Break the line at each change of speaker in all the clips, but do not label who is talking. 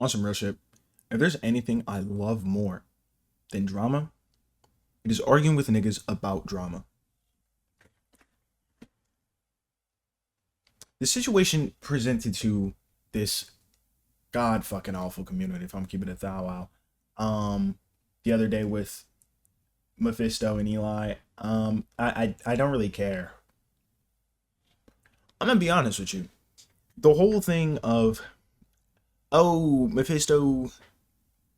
On some real shit, if there's anything I love more than drama, it is arguing with niggas about drama. The situation presented to this god fucking awful community, if I'm keeping it thou wow, the other day with Mephisto and Eli, I don't really care. I'm gonna be honest with you. The whole thing of, oh, Mephisto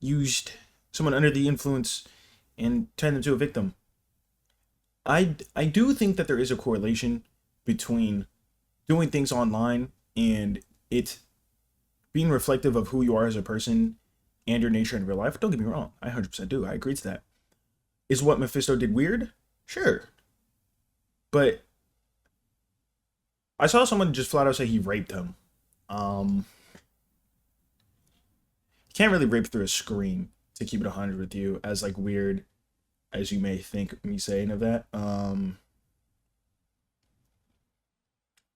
used someone under the influence and turned them to a victim. I do think that there is a correlation between doing things online and it being reflective of who you are as a person and your nature in real life. Don't get me wrong, I 100% do. I agree to that. Is what Mephisto did weird? Sure. But I saw someone just flat out say he raped him. Um, can't really rape through a screen, to keep it 100 with you, as like weird as you may think me saying of that.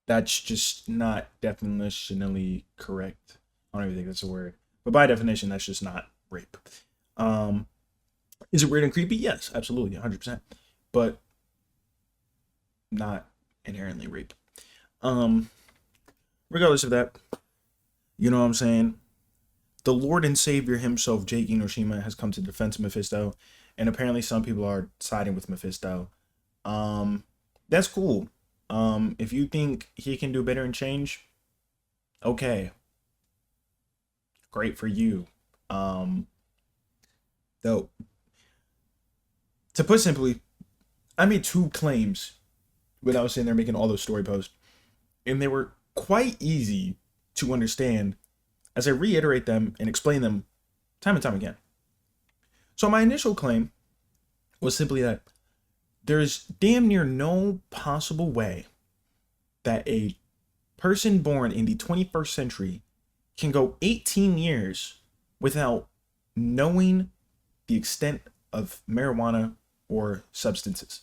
That's just not definitionally correct. I don't even think that's a word. But by definition, that's just not rape. Um, is it weird and creepy? Yes, absolutely, 100%. But not inherently rape. Um, regardless of that, you know what I'm saying? The Lord and Savior himself, Jake Inoshima, has come to defense Mephisto, and apparently some people are siding with Mephisto. That's cool. If you think he can do better and change, okay, great for you. Though, to put simply, I made two claims when I was sitting there making all those story posts, and they were quite easy to understand as I reiterate them and explain them time and time again. So my initial claim was simply that there's damn near no possible way that a person born in the 21st century can go 18 years without knowing the extent of marijuana or substances.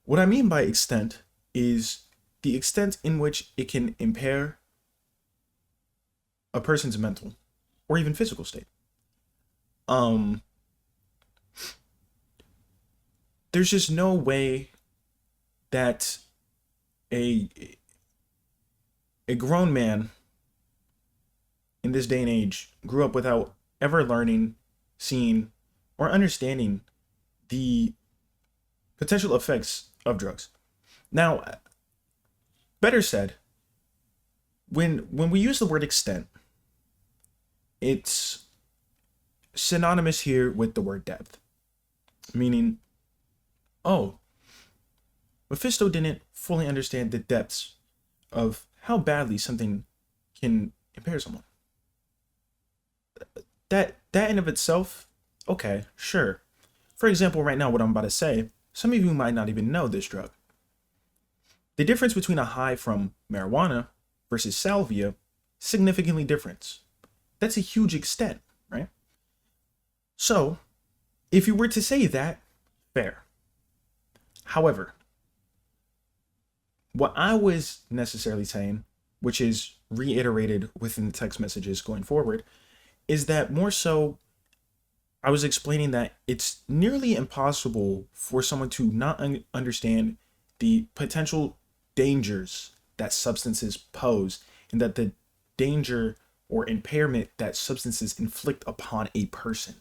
What I mean by extent is the extent in which it can impair a person's mental or even physical state. Um, there's just no way that a a grown man in this day and age grew up without ever learning, seeing, or understanding the potential effects of drugs. Now, better said, when we use the word extent, it's synonymous here with the word depth, meaning, oh, Mephisto didn't fully understand the depths of how badly something can impair someone. That in of itself, okay, sure. For example, right now, what I'm about to say, some of you might not even know this drug. The difference between a high from marijuana versus salvia, significantly different. That's a huge extent, right? So, if you were to say that, fair. However, what I was necessarily saying, which is reiterated within the text messages going forward, is that more so I was explaining that it's nearly impossible for someone to not understand the potential dangers that substances pose and that the danger or impairment that substances inflict upon a person.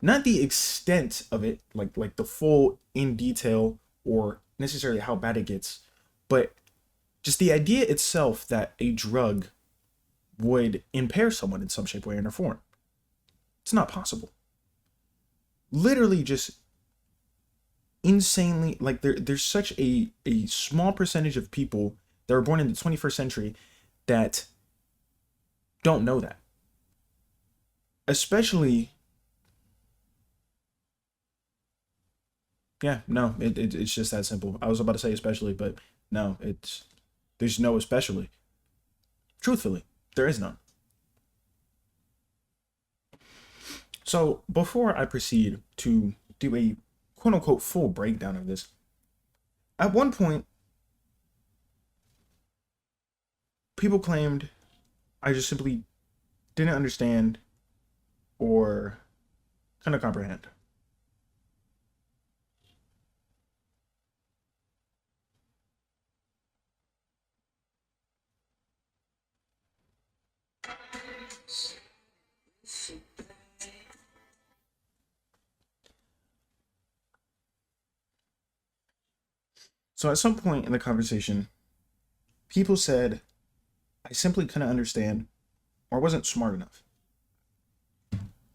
Not the extent of it, like the full in detail or necessarily how bad it gets, but just the idea itself that a drug would impair someone in some shape, way, or form. It's not possible. Literally just insanely, like there's such a small percentage of people that are born in the 21st century that don't know that. Especially, yeah, no, it's just that simple. I was about to say especially, but no, there's no especially. Truthfully, there is none. So before I proceed to do a quote unquote full breakdown of this, at one point, people claimed I just simply didn't understand, or couldn't comprehend. So at some point in the conversation, people said I simply couldn't understand or wasn't smart enough.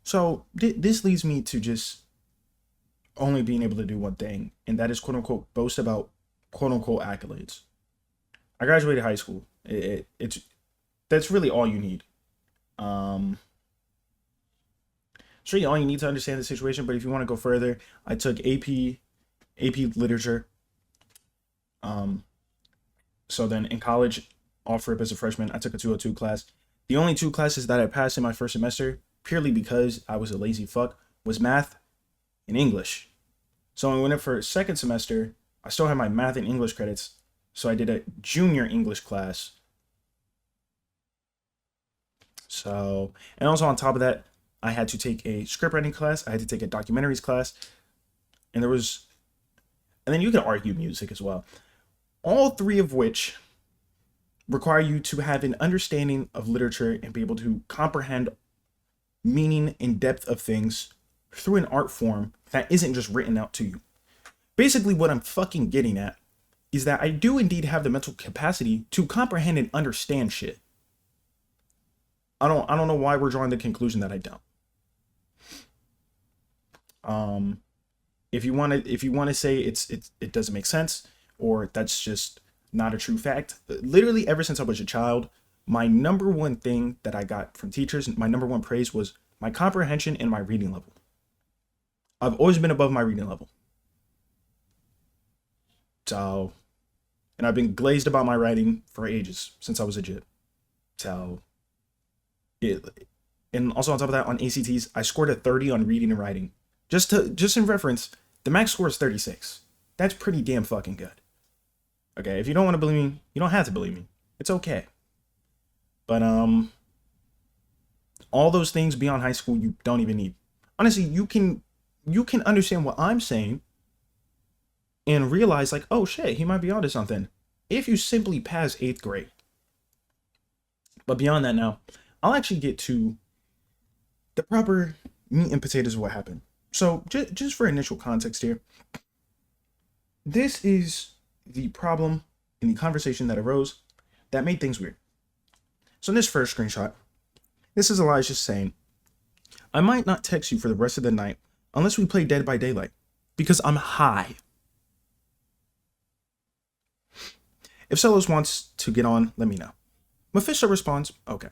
So this leads me to just only being able to do one thing, and that is quote unquote boast about quote unquote accolades. I graduated high school. It's that's really all you need. Um, it's really all you need to understand the situation. But if you want to go further, I took AP Literature. Um, so then in college, off rip as a freshman, I took a 202 class. The only two classes that I passed in my first semester, purely because I was a lazy fuck, was math and English. So when I went in for second semester, I still had my math and English credits. So I did a junior English class. So, and also on top of that, I had to take a script writing class. I had to take a documentaries class. And there was, and then you can argue music as well. All three of which require you to have an understanding of literature and be able to comprehend meaning and depth of things through an art form that isn't just written out to you. Basically, what I'm fucking getting at is that I do indeed have the mental capacity to comprehend and understand shit. I don't know why we're drawing the conclusion that I don't. Um, if you want to say it doesn't make sense, or that's just not a true fact, literally ever since I was a child, my number one thing that I got from teachers, my number one praise was my comprehension and my reading level. I've always been above my reading level. So, and I've been glazed about my writing for ages since I was a kid. So, it, and also on top of that, on ACTs, I scored a 30 on reading and writing. Just in reference, the max score is 36. That's pretty damn fucking good. Okay, if you don't want to believe me, you don't have to believe me. It's okay. But all those things beyond high school you don't even need. Honestly, you can understand what I'm saying and realize like, oh shit, he might be onto something. If you simply pass 8th grade. But beyond that now, I'll actually get to the proper meat and potatoes of what happened. So just for initial context here, this is the problem in the conversation that arose that made things weird. So in this first screenshot, this is Elijah saying, I might not text you for the rest of the night unless we play Dead by Daylight because I'm high. If Celos wants to get on, let me know. Mephisto responds, okay.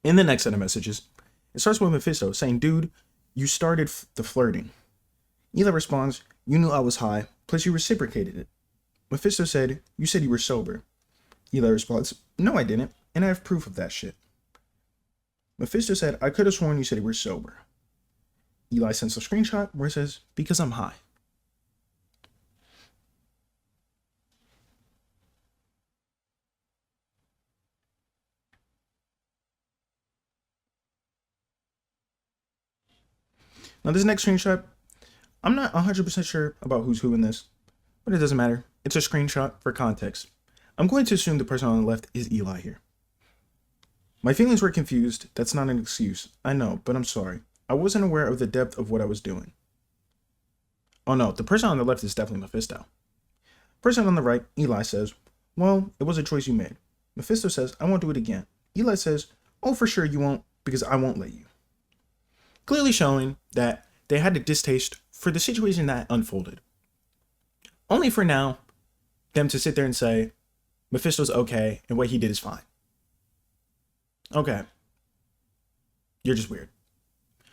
In the next set of messages, it starts with Mephisto saying, dude, you started the flirting. Eli responds, you knew I was high, plus you reciprocated it. Mephisto said, you said you were sober. Eli responds, no I didn't, and I have proof of that shit. Mephisto said, I could have sworn you said you were sober. Eli sends a screenshot where it says, because I'm high. Now this next screenshot, I'm not 100% sure about who's who in this, but it doesn't matter. It's a screenshot for context. I'm going to assume the person on the left is Eli here. My feelings were confused. That's not an excuse. I know, but I'm sorry. I wasn't aware of the depth of what I was doing. Oh no, the person on the left is definitely Mephisto. Person on the right, Eli says, well, it was a choice you made. Mephisto says, I won't do it again. Eli says, oh, for sure you won't, because I won't let you. Clearly showing that they had a distaste for the situation that unfolded. Only for now, them to sit there and say, Mephisto's okay, and what he did is fine. Okay. You're just weird.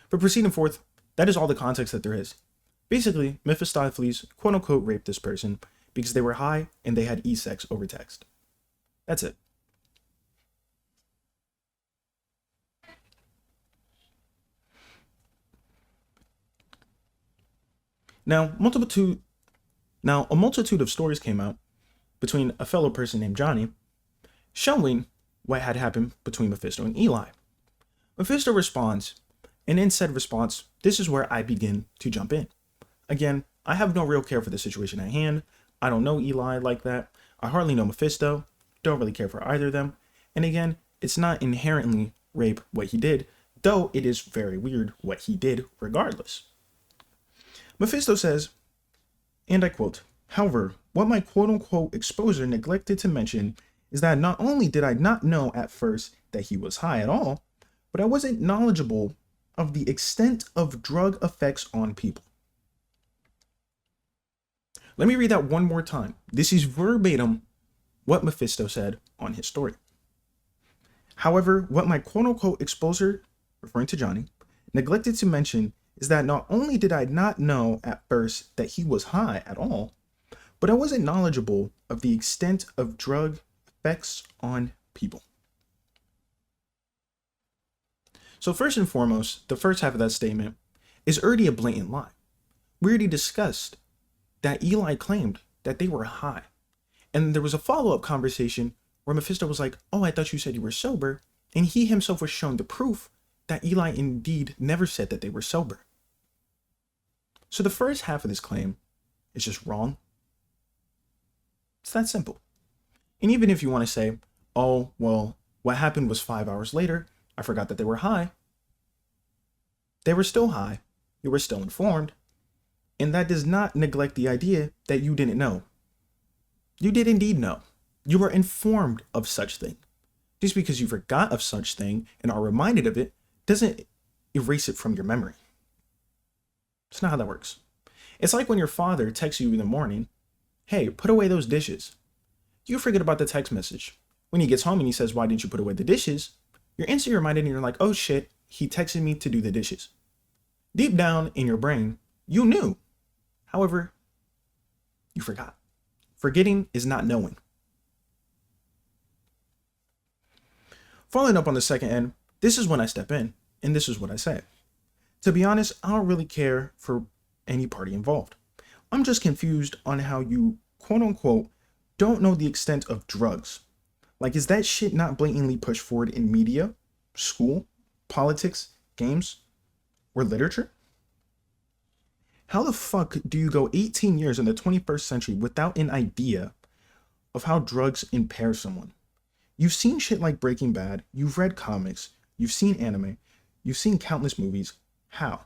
But proceeding forth, that is all the context that there is. Basically, Mephistopheles quote-unquote raped this person because they were high and they had e-sex over text. That's it. Now, a multitude of stories came out between a fellow person named Johnny, showing what had happened between Mephisto and Eli. Mephisto responds, and in said response, this is where I begin to jump in. Again, I have no real care for the situation at hand. I don't know Eli like that. I hardly know Mephisto. Don't really care for either of them. And again, it's not inherently rape what he did, though it is very weird what he did regardless. Mephisto says, and I quote, however, what my quote-unquote exposer neglected to mention is that not only did I not know at first that he was high at all, but I wasn't knowledgeable of the extent of drug effects on people. Let me read that one more time. This is verbatim what Mephisto said on his story. However, what my quote-unquote exposer, referring to Johnny, neglected to mention is that not only did I not know at first that he was high at all, but I wasn't knowledgeable of the extent of drug effects on people. So first and foremost, the first half of that statement is already a blatant lie. We already discussed that Eli claimed that they were high. And there was a follow-up conversation where Mephisto was like, oh, I thought you said you were sober. And he himself was shown the proof that Eli indeed never said that they were sober. So the first half of this claim is just wrong. It's that simple. And even if you want to say, oh, well, what happened was 5 hours later, I forgot that they were high. They were still high. You were still informed. And that does not neglect the idea that you didn't know. You did indeed know. You were informed of such thing. Just because you forgot of such thing and are reminded of it doesn't erase it from your memory. It's not how that works. It's like when your father texts you in the morning, hey, put away those dishes. You forget about the text message. When he gets home and he says, why didn't you put away the dishes? You're instantly reminded and you're like, oh shit, he texted me to do the dishes. Deep down in your brain, you knew. However, you forgot. Forgetting is not knowing. Following up on the second end, this is when I step in, and this is what I say. To be honest, I don't really care for any party involved. I'm just confused on how you, quote unquote, don't know the extent of drugs. Like, is that shit not blatantly pushed forward in media, school, politics, games, or literature? How the fuck do you go 18 years in the 21st century without an idea of how drugs impair someone? You've seen shit like Breaking Bad, you've read comics, you've seen anime, you've seen countless movies. How?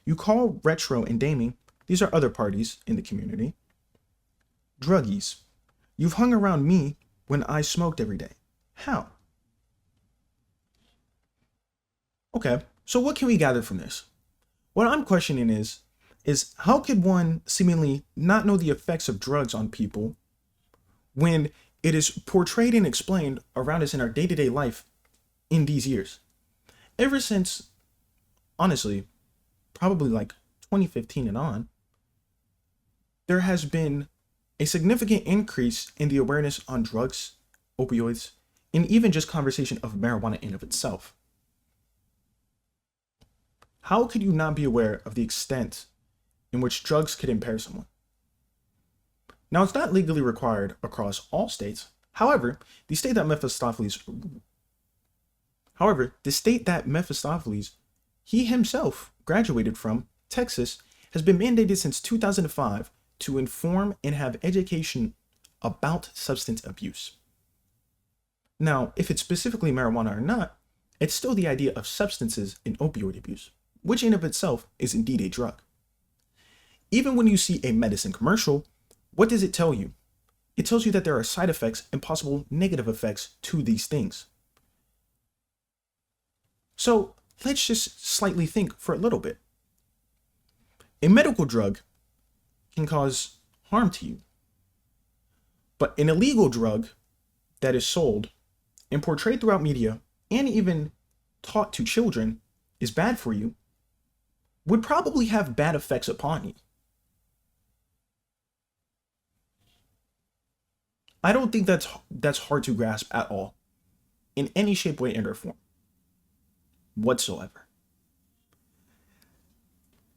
You call retro and gaming, these are other parties in the community, druggies. You've hung around me when I smoked every day. How? Okay, so what can we gather from this? What I'm questioning is how could one seemingly not know the effects of drugs on people when it is portrayed and explained around us in our day-to-day life in these years? Ever since, honestly, probably like 2015 and on, there has been a significant increase in the awareness on drugs, opioids, and even just conversation of marijuana in of itself. How could you not be aware of the extent in which drugs could impair someone? Now, it's not legally required across all states. However, the state that Mephistopheles, he himself graduated from, Texas, has been mandated since 2005 to inform and have education about substance abuse. Now, if it's specifically marijuana or not, it's still the idea of substances in opioid abuse, which in of itself is indeed a drug. Even when you see a medicine commercial, what does it tell you? It tells you that there are side effects and possible negative effects to these things. So let's just slightly think for a little bit. A medical drug can cause harm to you, but an illegal drug that is sold and portrayed throughout media and even taught to children is bad for you would probably have bad effects upon you. I don't think that's hard to grasp at all, in any shape, way, and or form, whatsoever.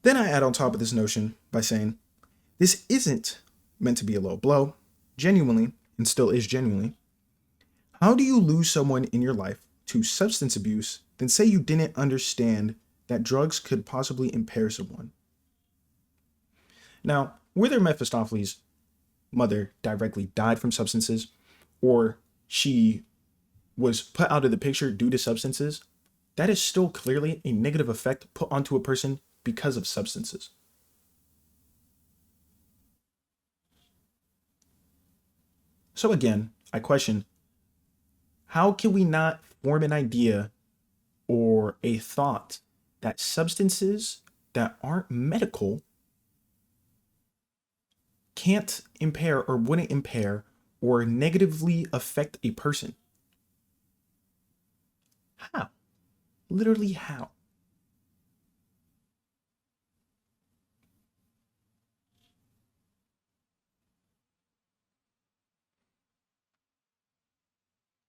Then I add on top of this notion by saying, this isn't meant to be a low blow, genuinely, and still is genuinely. How do you lose someone in your life to substance abuse, then say you didn't understand that drugs could possibly impair someone? Now, whether Mephistopheles' mother directly died from substances or she was put out of the picture due to substances, that is still clearly a negative effect put onto a person because of substances. So again, I question, how can we not form an idea or a thought that substances that aren't medical can't impair or wouldn't impair or negatively affect a person? How? Literally how?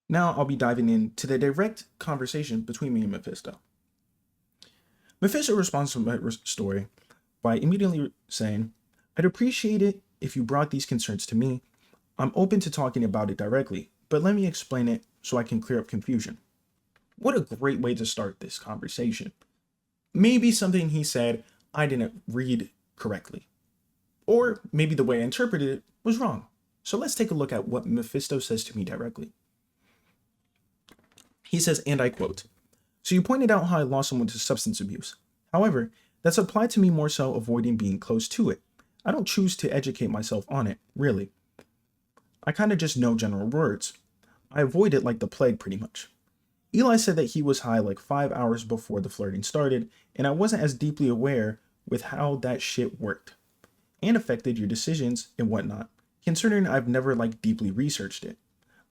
Now I'll be diving into the direct conversation between me and Mephisto. Mephisto responds to my story by immediately saying, I'd appreciate it if you brought these concerns to me. I'm open to talking about it directly, but let me explain it so I can clear up confusion. What a great way to start this conversation. Maybe something he said I didn't read correctly, or maybe the way I interpreted it was wrong. So let's take a look at what Mephisto says to me directly. He says, and I quote, so you pointed out how I lost someone to substance abuse. However, that's applied to me more so avoiding being close to it. I don't choose to educate myself on it, really. I kind of just know general words. I avoid it like the plague pretty much. Eli said that he was high like 5 hours before the flirting started, and I wasn't as deeply aware with how that shit worked and affected your decisions and whatnot, considering I've never like deeply researched it.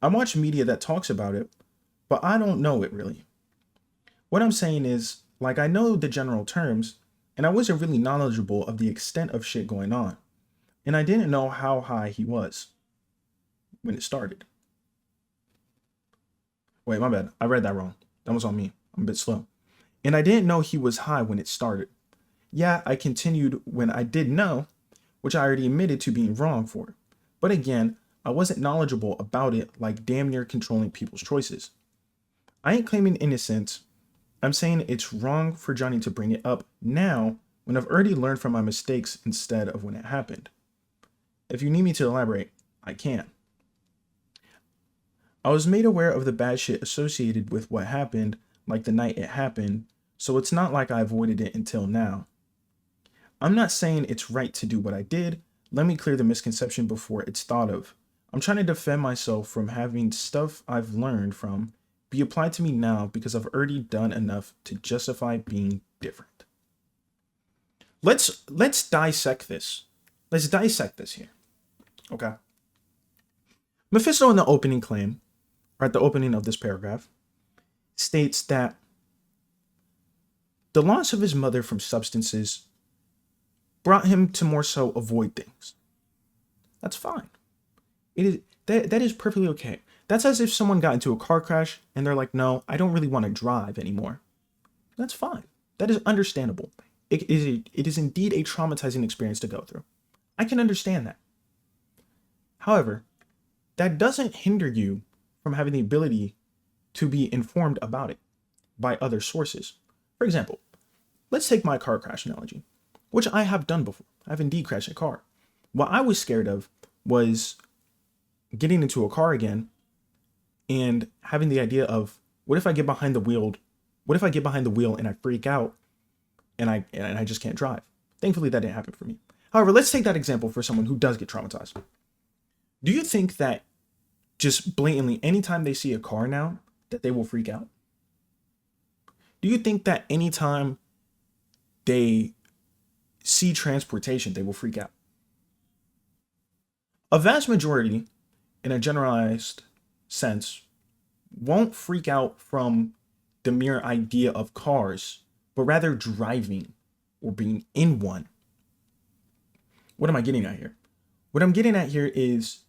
I watch media that talks about it, but I don't know it really. What I'm saying is, like, I know the general terms, and I wasn't really knowledgeable of the extent of shit going on, and I didn't know how high he was when it started. Wait, my bad. I read that wrong. That was on me. I'm a bit slow. And I didn't know he was high when it started. Yeah, I continued when I did know, which I already admitted to being wrong for. But again, I wasn't knowledgeable about it, like damn near controlling people's choices. I ain't claiming innocence. I'm saying it's wrong for Johnny to bring it up now when I've already learned from my mistakes instead of when it happened. If you need me to elaborate, I can. I was made aware of the bad shit associated with what happened, like the night it happened, so it's not like I avoided it until now. I'm not saying it's right to do what I did. Let me clear the misconception before it's thought of. I'm trying to defend myself from having stuff I've learned from be applied to me now because I've already done enough to justify being different. Let's dissect this. Let's dissect this here. Okay. Mephisto in the opening claim, or at the opening of this paragraph, states that the loss of his mother from substances brought him to more so avoid things. That's fine. It is that is perfectly okay. That's as if someone got into a car crash and they're like, no, I don't really want to drive anymore. That's fine. That is understandable. It is indeed a traumatizing experience to go through. I can understand that. However, that doesn't hinder you from having the ability to be informed about it by other sources. For example, let's take my car crash analogy, which I have done before. I've indeed crashed a car. What I was scared of was getting into a car again and having the idea of, what if I get behind the wheel? What if I get behind the wheel and I freak out and I just can't drive? Thankfully, that didn't happen for me. However, let's take that example for someone who does get traumatized. Do you think that just blatantly, anytime they see a car now, that they will freak out? Do you think that anytime they see transportation, they will freak out? A vast majority, in a generalized sense, won't freak out from the mere idea of cars, but rather driving or being in one. What am I getting at here? What I'm getting at here is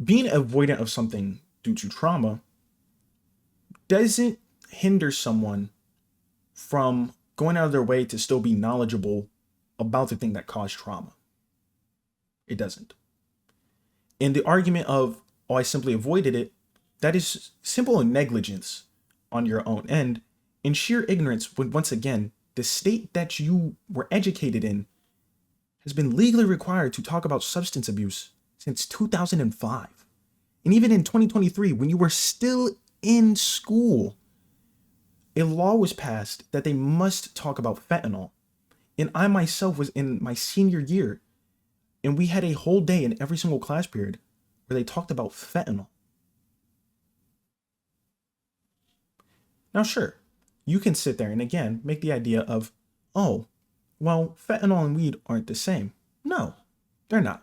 being avoidant of something due to trauma doesn't hinder someone from going out of their way to still be knowledgeable about the thing that caused trauma. It doesn't. And the argument of, oh, I simply avoided it, That is simple negligence on your own end and sheer ignorance when, once again, the state that you were educated in has been legally required to talk about substance abuse since 2005. And even in 2023, when you were still in school, a law was passed that they must talk about fentanyl. And I myself was in my senior year, and we had a whole day in every single class period where they talked about fentanyl. Now, sure, you can sit there and again make the idea of, oh, well, fentanyl and weed aren't the same. No, they're not.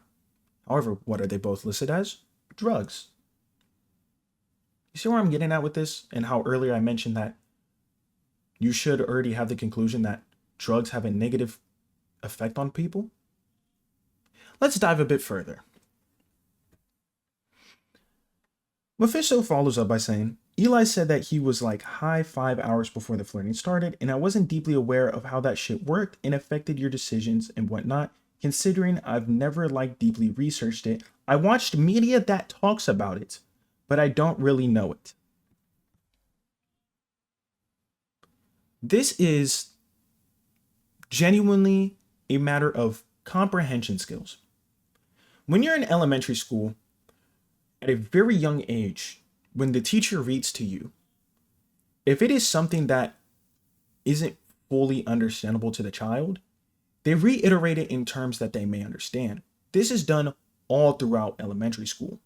However, what are they both listed as? Drugs. You see where I'm getting at with this, and how earlier I mentioned that you should already have the conclusion that drugs have a negative effect on people? Let's dive a bit further. Mephisto follows up by saying, Eli said that he was like high 5 hours before the flirting started, and I wasn't deeply aware of how that shit worked and affected your decisions and whatnot, considering I've never like deeply researched it. I watched media that talks about it, but I don't really know it. This is genuinely a matter of comprehension skills. When you're in elementary school, at a very young age, when the teacher reads to you, if it is something that isn't fully understandable to the child, they reiterate it in terms that they may understand. This is done all throughout elementary school.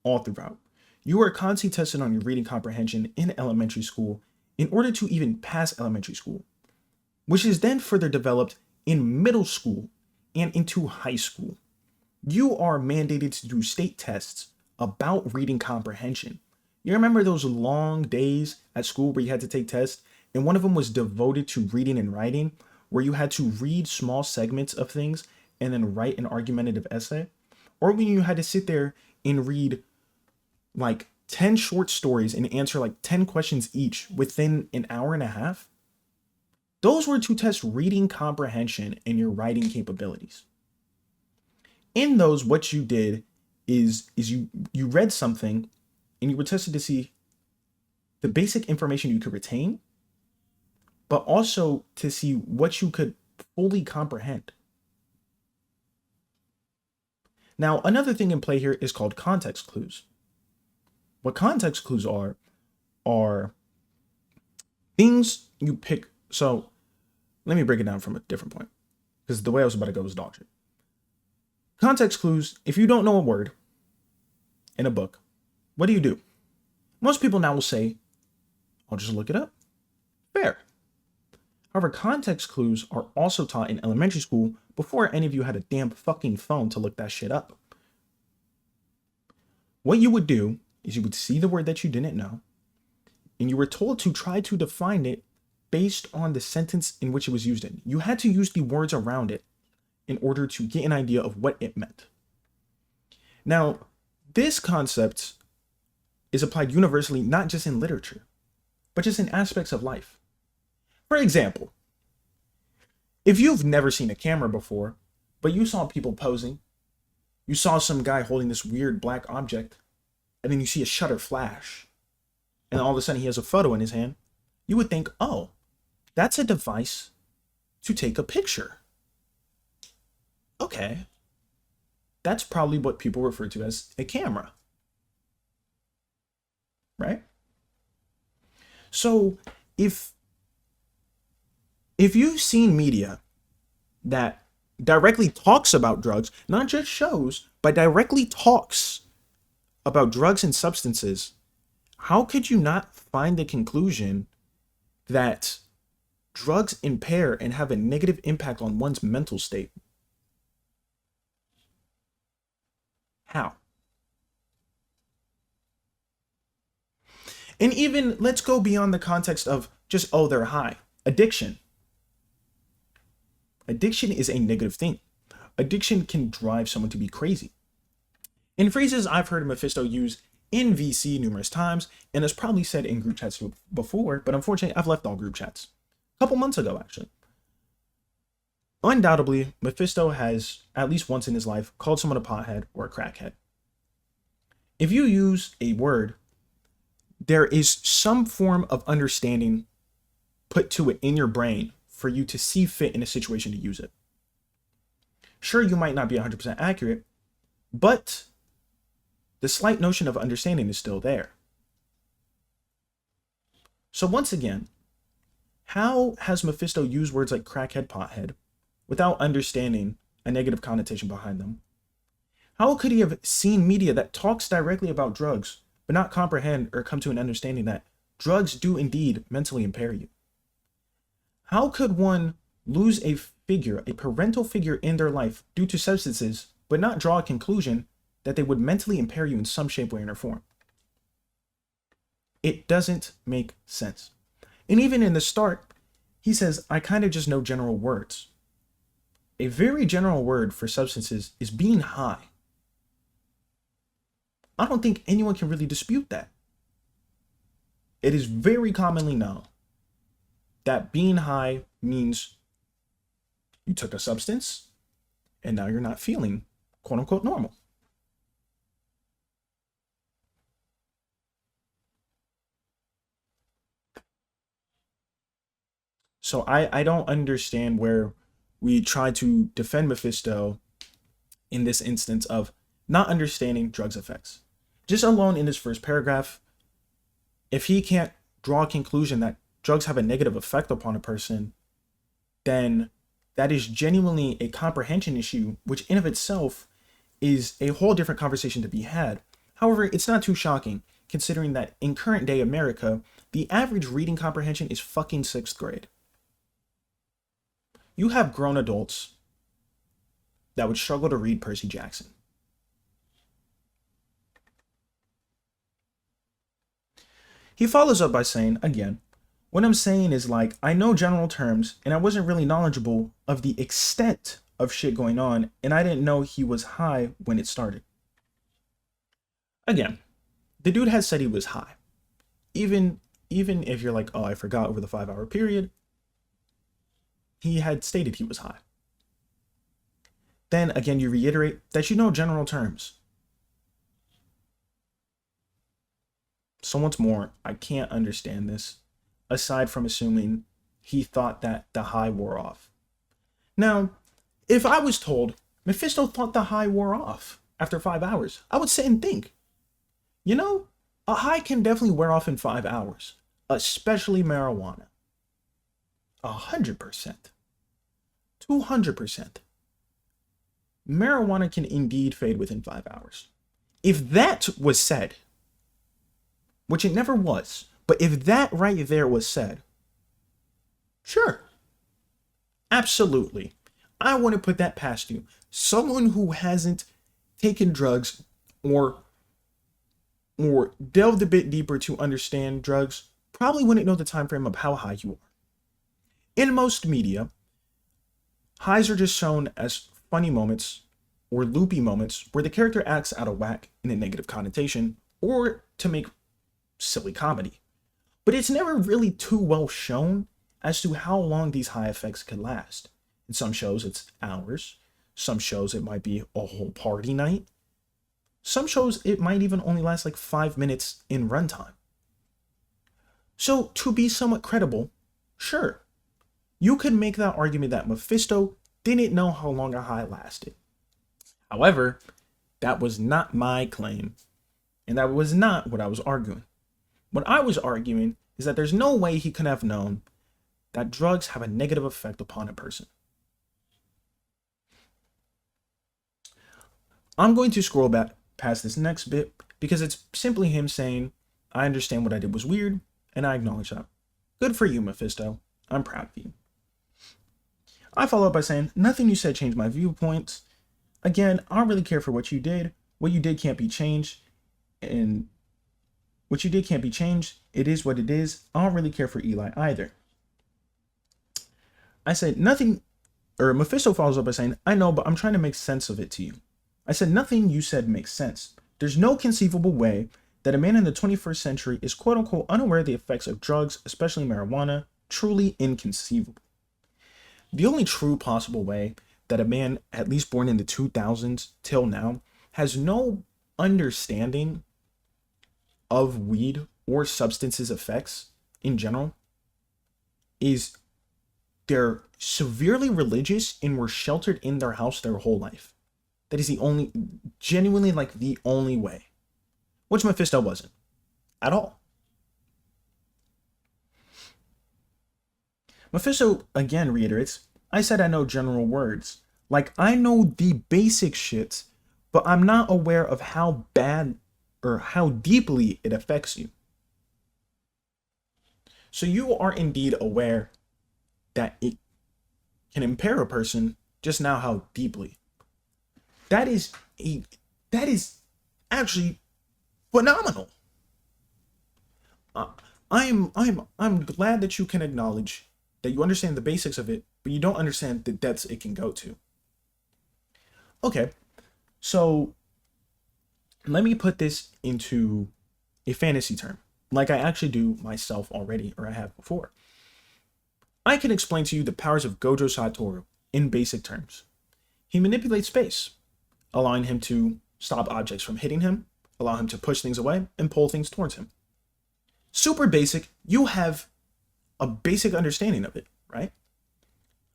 All throughout. You are constantly tested on your reading comprehension in elementary school in order to even pass elementary school, which is then further developed in middle school and into high school. You are mandated to do state tests about reading comprehension. You remember those long days at school where you had to take tests, and one of them was devoted to reading and writing, where you had to read small segments of things and then write an argumentative essay? Or when you had to sit there and read like 10 short stories and answer like 10 questions each within an hour and a half? Those were to test reading comprehension and your writing capabilities. In those, what you did is you read something and you were tested to see the basic information you could retain, but also to see what you could fully comprehend. Now, another thing in play here is called context clues. What context clues are things you pick. So let me break it down from a different point, because the way I was about to go was dog shit. Context clues, if you don't know a word in a book, what do? Most people now will say, I'll just look it up. Fair. However, context clues are also taught in elementary school before any of you had a damn fucking phone to look that shit up. What you would do is you would see the word that you didn't know, and you were told to try to define it based on the sentence in which it was used in. You had to use the words around it in order to get an idea of what it meant. Now, this concept is applied universally, not just in literature, but just in aspects of life. For example, if you've never seen a camera before, but you saw people posing, you saw some guy holding this weird black object, and then you see a shutter flash, and all of a sudden he has a photo in his hand, you would think, oh, that's a device to take a picture. Okay, that's probably what people refer to as a camera, right? So if you've seen media that directly talks about drugs, not just shows, but directly talks about drugs and substances, how could you not find the conclusion that drugs impair and have a negative impact on one's mental state? How? And even let's go beyond the context of just, oh, they're high. Addiction. Addiction is a negative thing. Addiction can drive someone to be crazy. In phrases I've heard Mephisto use in VC numerous times, and has probably said in group chats before, but unfortunately I've left all group chats. A couple months ago, actually. Undoubtedly, Mephisto has, at least once in his life, called someone a pothead or a crackhead. If you use a word, there is some form of understanding put to it in your brain for you to see fit in a situation to use it. Sure, you might not be 100% accurate, but the slight notion of understanding is still there. So once again, how has Mephisto used words like crackhead, pothead without understanding a negative connotation behind them? How could he have seen media that talks directly about drugs but not comprehend or come to an understanding that drugs do indeed mentally impair you? How could one lose a figure, a parental figure in their life due to substances, but not draw a conclusion that they would mentally impair you in some shape, way, or form? It doesn't make sense. And even in the start, he says, I kind of just know general words. A very general word for substances is being high. I don't think anyone can really dispute that. It is very commonly known that being high means you took a substance and now you're not feeling quote unquote normal. So I don't understand where we try to defend Mephisto in this instance of not understanding drugs' effects. Just alone in this first paragraph, if he can't draw a conclusion that drugs have a negative effect upon a person, then that is genuinely a comprehension issue, which in of itself is a whole different conversation to be had. However, it's not too shocking, considering that in current day America, the average reading comprehension is fucking 6th grade. You have grown adults that would struggle to read Percy Jackson. He follows up by saying, again, what I'm saying is like, I know general terms and I wasn't really knowledgeable of the extent of shit going on, and I didn't know he was high when it started. Again, the dude has said he was high. Even if you're like, oh, I forgot over the 5-hour period, he had stated he was high. Then again, you reiterate that you know general terms. So once more, I can't understand this, aside from assuming he thought that the high wore off. Now, if I was told Mephisto thought the high wore off after 5 hours, I would sit and think, you know, a high can definitely wear off in 5 hours, especially marijuana. 100%. 200%. Marijuana can indeed fade within 5 hours. If that was said, which it never was, but if that right there was said, sure, absolutely, I wouldn't put that past you. Someone who hasn't taken drugs or delved a bit deeper to understand drugs probably wouldn't know the time frame of how high you are. In most media, highs are just shown as funny moments or loopy moments where the character acts out of whack in a negative connotation or to make silly comedy. But it's never really too well shown as to how long these high effects can last. In some shows, it's hours. Some shows, it might be a whole party night. Some shows, it might even only last like 5 minutes in runtime. So, to be somewhat credible, sure, you could make that argument that Mephisto didn't know how long a high lasted. However, that was not my claim, and that was not what I was arguing. What I was arguing is that there's no way he could have known that drugs have a negative effect upon a person. I'm going to scroll back past this next bit because it's simply him saying, I understand what I did was weird, and I acknowledge that. Good for you, Mephisto. I'm proud of you. I follow up by saying, nothing you said changed my viewpoints. Again, I don't really care for what you did. What you did can't be changed, and what you did can't be changed. It is what it is. I don't really care for Eli either. I said nothing, or Mephisto follows up by saying, I know, but I'm trying to make sense of it to you. I said nothing you said makes sense. There's no conceivable way that a man in the 21st century is quote unquote unaware of the effects of drugs, especially marijuana. Truly inconceivable. The only true possible way that a man, at least born in the 2000s till now, has no understanding of weed or substances effects in general is they're severely religious and were sheltered in their house their whole life. That is the only, genuinely like the only way. Which Mephisto wasn't at all. Mephisto again reiterates, I said I know general words. Like I know the basic shit, but I'm not aware of how bad or how deeply it affects you. So you are indeed aware that it can impair a person, just now how deeply. That is actually phenomenal. I'm glad that you can acknowledge that you understand the basics of it, but you don't understand the depths it can go to. Okay, so let me put this into a fantasy term, like I actually do myself already, or I have before. I can explain to you the powers of Gojo Satoru in basic terms. He manipulates space, allowing him to stop objects from hitting him, allow him to push things away, and pull things towards him. Super basic, you have a basic understanding of it, right?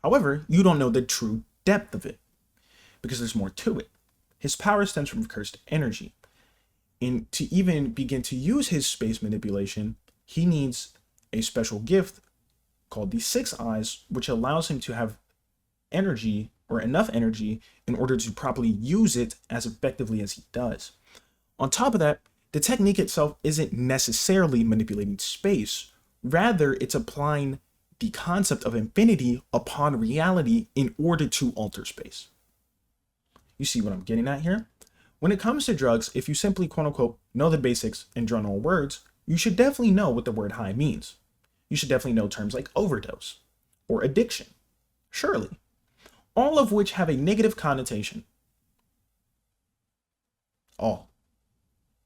However, you don't know the true depth of it, because there's more to it. His power stems from cursed energy. And to even begin to use his space manipulation, he needs a special gift called the Six Eyes, which allows him to have energy or enough energy in order to properly use it as effectively as he does. On top of that, the technique itself isn't necessarily manipulating space. Rather, it's applying the concept of infinity upon reality in order to alter space. You see what I'm getting at here? When it comes to drugs, if you simply quote unquote know the basics in general words, you should definitely know what the word high means. You should definitely know terms like overdose or addiction, surely, all of which have a negative connotation. All,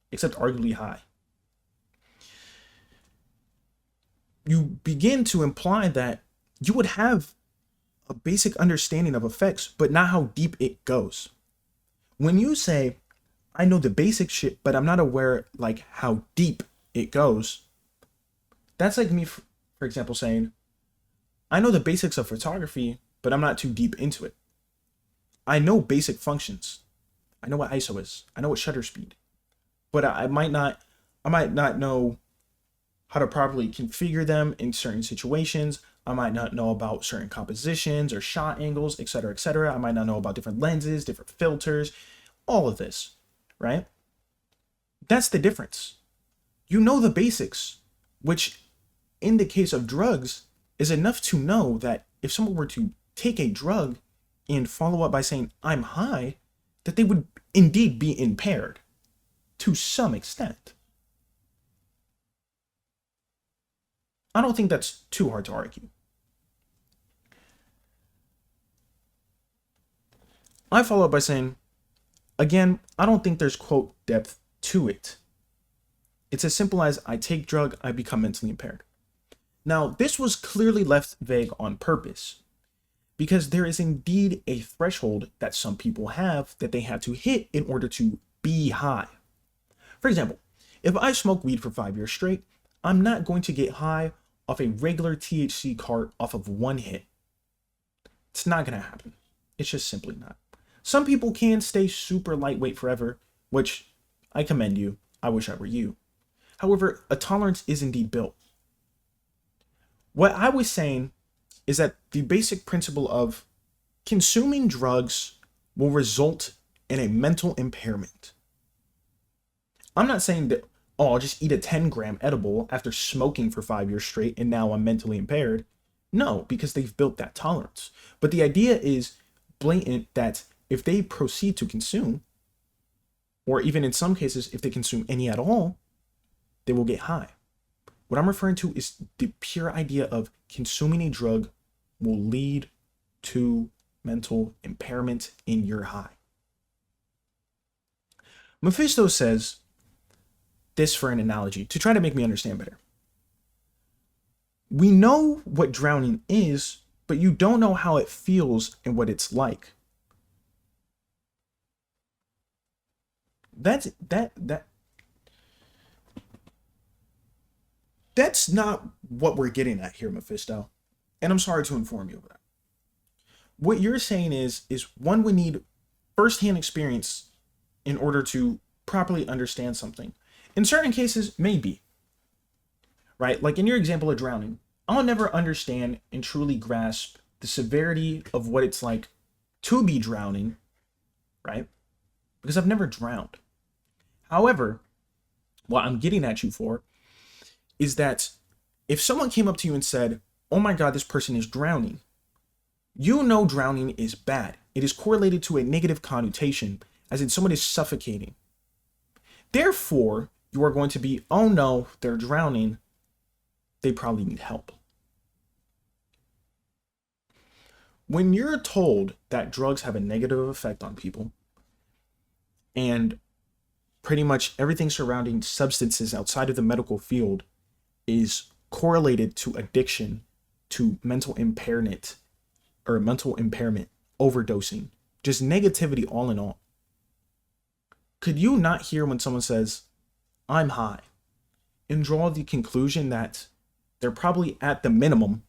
except arguably high. You begin to imply that you would have a basic understanding of effects, but not how deep it goes. When you say, I know the basic shit, but I'm not aware like how deep it goes, that's like me, for example, saying, I know the basics of photography, but I'm not too deep into it. I know basic functions. I know what ISO is. I know what shutter speed, but I might not know how to properly configure them in certain situations. I might not know about certain compositions or shot angles, etc., etc. I might not know about different lenses, different filters, all of this, right? That's the difference. You know the basics, which in the case of drugs is enough to know that if someone were to take a drug and follow up by saying, I'm high, that they would indeed be impaired to some extent. I don't think that's too hard to argue. I follow up by saying, again, I don't think there's quote depth to it. It's as simple as I take drug, I become mentally impaired. Now, this was clearly left vague on purpose, because there is indeed a threshold that some people have that they have to hit in order to be high. For example, if I smoke weed for 5 years straight, I'm not going to get high off a regular THC cart off of one hit. It's not going to happen. It's just simply not. Some people can stay super lightweight forever, which I commend you. I wish I were you. However, a tolerance is indeed built. What I was saying is that the basic principle of consuming drugs will result in a mental impairment. I'm not saying that, oh, I'll just eat a 10-gram edible after smoking for 5 years straight and now I'm mentally impaired. No, because they've built that tolerance. But the idea is blatant that if they proceed to consume, or even in some cases, if they consume any at all, they will get high. What I'm referring to is the pure idea of consuming a drug will lead to mental impairment in your high. Mephisto says this for an analogy to try to make me understand better. We know what drowning is, but you don't know how it feels and what it's like. That's not what we're getting at here, Mephisto. And I'm sorry to inform you of that. What you're saying is one would need firsthand experience in order to properly understand something. In certain cases, maybe, right? Like in your example of drowning, I'll never understand and truly grasp the severity of what it's like to be drowning, right? Because I've never drowned. However, what I'm getting at you for is that if someone came up to you and said, "Oh my God, this person is drowning," you know drowning is bad. It is correlated to a negative connotation, as in someone is suffocating. Therefore, you are going to be, "Oh no, they're drowning. They probably need help." When you're told that drugs have a negative effect on people, and pretty much everything surrounding substances outside of the medical field is correlated to addiction, to mental impairment, overdosing, just negativity all in all. Could you not hear when someone says, "I'm high," and draw the conclusion that they're probably at the minimum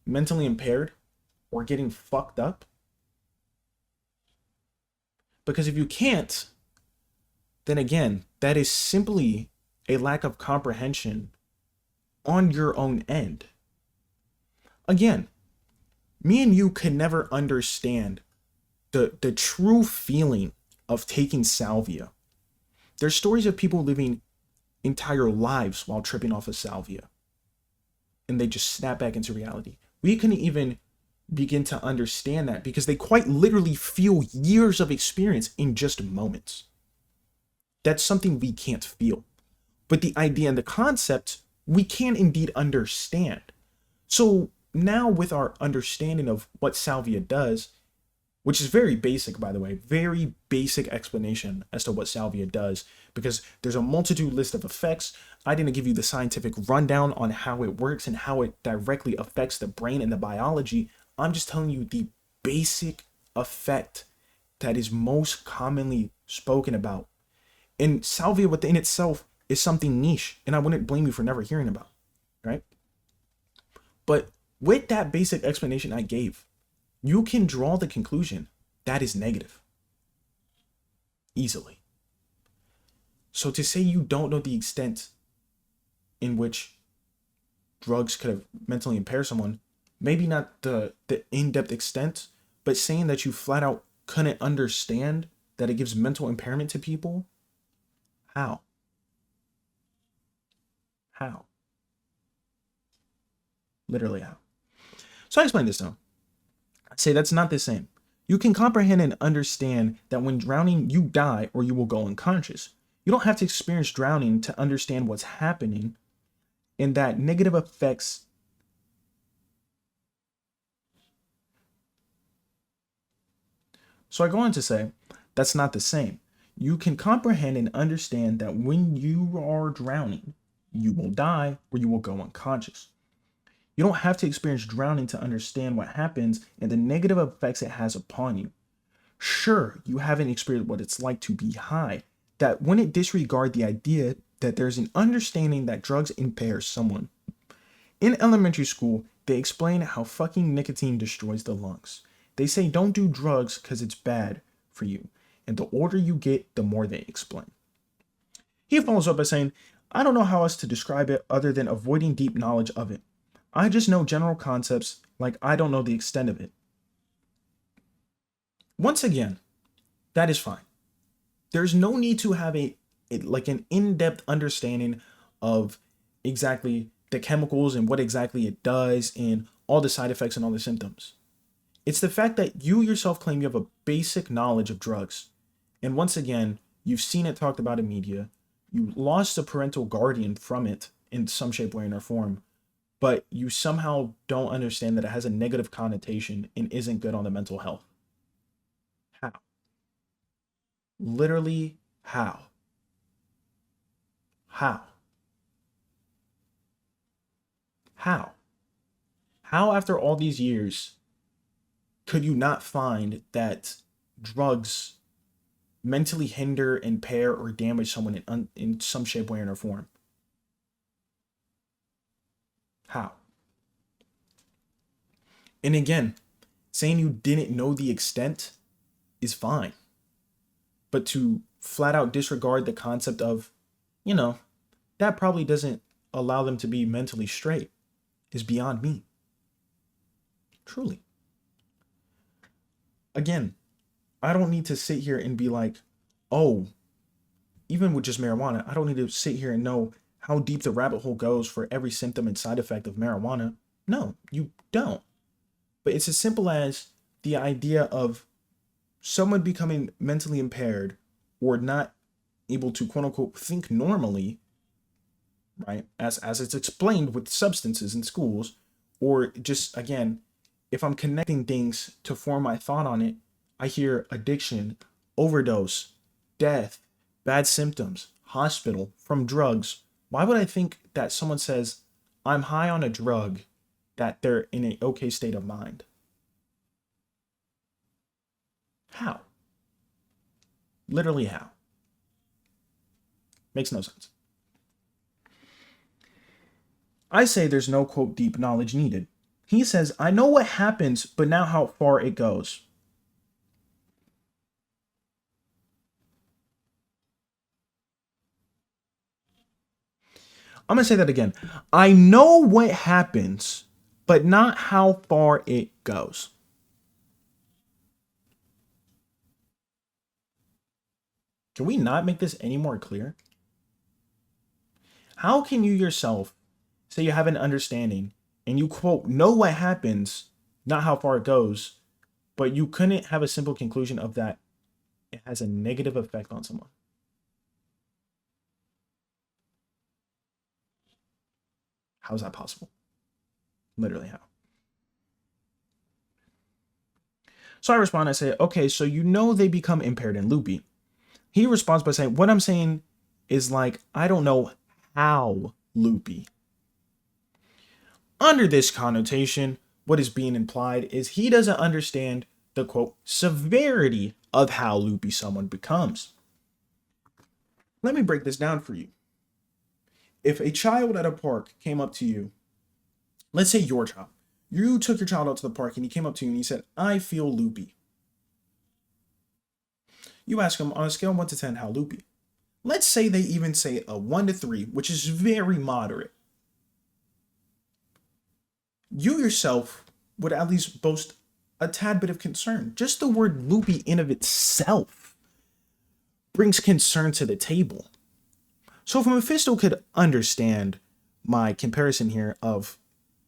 mentally impaired or getting fucked up? Because if you can't, then again, that is simply a lack of comprehension on your own end. Again, me and you could never understand the true feeling of taking salvia. There's stories of people living entire lives while tripping off of salvia, and they just snap back into reality. We couldn't even begin to understand that because they quite literally feel years of experience in just moments. That's something we can't feel. But the idea and the concept, we can indeed understand. So now with our understanding of what salvia does, which is very basic, by the way, very basic explanation as to what salvia does, because there's a multitude list of effects. I didn't give you the scientific rundown on how it works and how it directly affects the brain and the biology. I'm just telling you the basic effect that is most commonly spoken about. And salvia within itself is something niche, and I wouldn't blame you for never hearing about, right? But with that basic explanation I gave, you can draw the conclusion that is negative easily. So to say you don't know the extent in which drugs could have mentally impaired someone, maybe not the in-depth extent, but saying that you flat out couldn't understand that it gives mental impairment to people, how? How? Literally how? So I explained this now. I say that's not the same. You can comprehend and understand that when drowning, you die or you will go unconscious. You don't have to experience drowning to understand what's happening and that negative effects. So I go on to say that's not the same. You can comprehend and understand that when you are drowning, you will die or you will go unconscious. You don't have to experience drowning to understand what happens and the negative effects it has upon you. Sure, you haven't experienced what it's like to be high. That wouldn't disregard the idea that there's an understanding that drugs impair someone. In elementary school, they explain how fucking nicotine destroys the lungs. They say don't do drugs because it's bad for you. And the older you get, the more they explain. He follows up by saying, I don't know how else to describe it other than avoiding deep knowledge of it. I just know general concepts, like I don't know the extent of it. Once again, that is fine. There's no need to have an in-depth understanding of exactly the chemicals and what exactly it does and all the side effects and all the symptoms. It's the fact that you yourself claim you have a basic knowledge of drugs. And once again, you've seen it talked about in media. You lost a parental guardian from it in some shape, way, or form. But you somehow don't understand that it has a negative connotation and isn't good on the mental health. How? Literally, how? How? How? How, after all these years, could you not find that drugs mentally hinder, impair, or damage someone in some shape, way, or form? How? And again, saying you didn't know the extent is fine. But to flat out disregard the concept of, you know, that probably doesn't allow them to be mentally straight is beyond me. Truly. Again, I don't need to sit here and be like, oh, even with just marijuana, I don't need to sit here and know how deep the rabbit hole goes for every symptom and side effect of marijuana. No, you don't. But it's as simple as the idea of someone becoming mentally impaired or not able to quote unquote think normally, right? As it's explained with substances in schools, or just again, if I'm connecting things to form my thought on it, I hear addiction, overdose, death, bad symptoms, hospital, from drugs. Why would I think that someone says I'm high on a drug that they're in an okay state of mind? How? Literally how? Makes no sense. I say there's no quote deep knowledge needed. He says, I know what happens, but now how far it goes. I'm going to say that again. I know what happens, but not how far it goes. Can we not make this any more clear? How can you yourself say you have an understanding and you quote know what happens, not how far it goes, but you couldn't have a simple conclusion of that it has a negative effect on someone? How is that possible? Literally how? So I respond, I say, okay, so you know they become impaired and loopy. He responds by saying, what I'm saying is like, I don't know how loopy. Under this connotation, what is being implied is he doesn't understand the quote severity of how loopy someone becomes. Let me break this down for you. If a child at a park came up to you, let's say your child, you took your child out to the park and he came up to you and he said, I feel loopy. You ask him on a scale of 1 to 10, how loopy? Let's say they even say a 1 to 3, which is very moderate. You yourself would at least boast a tad bit of concern. Just the word loopy in of itself brings concern to the table. So if Mephisto could understand my comparison here of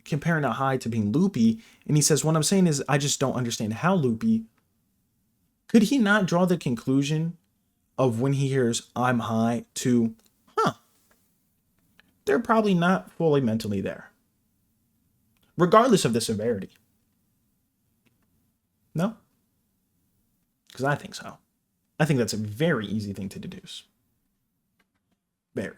comparing a high to being loopy, and he says, what I'm saying is I just don't understand how loopy, could he not draw the conclusion of when he hears I'm high to, they're probably not fully mentally there, regardless of the severity? No? Because I think so. I think that's a very easy thing to deduce. Very.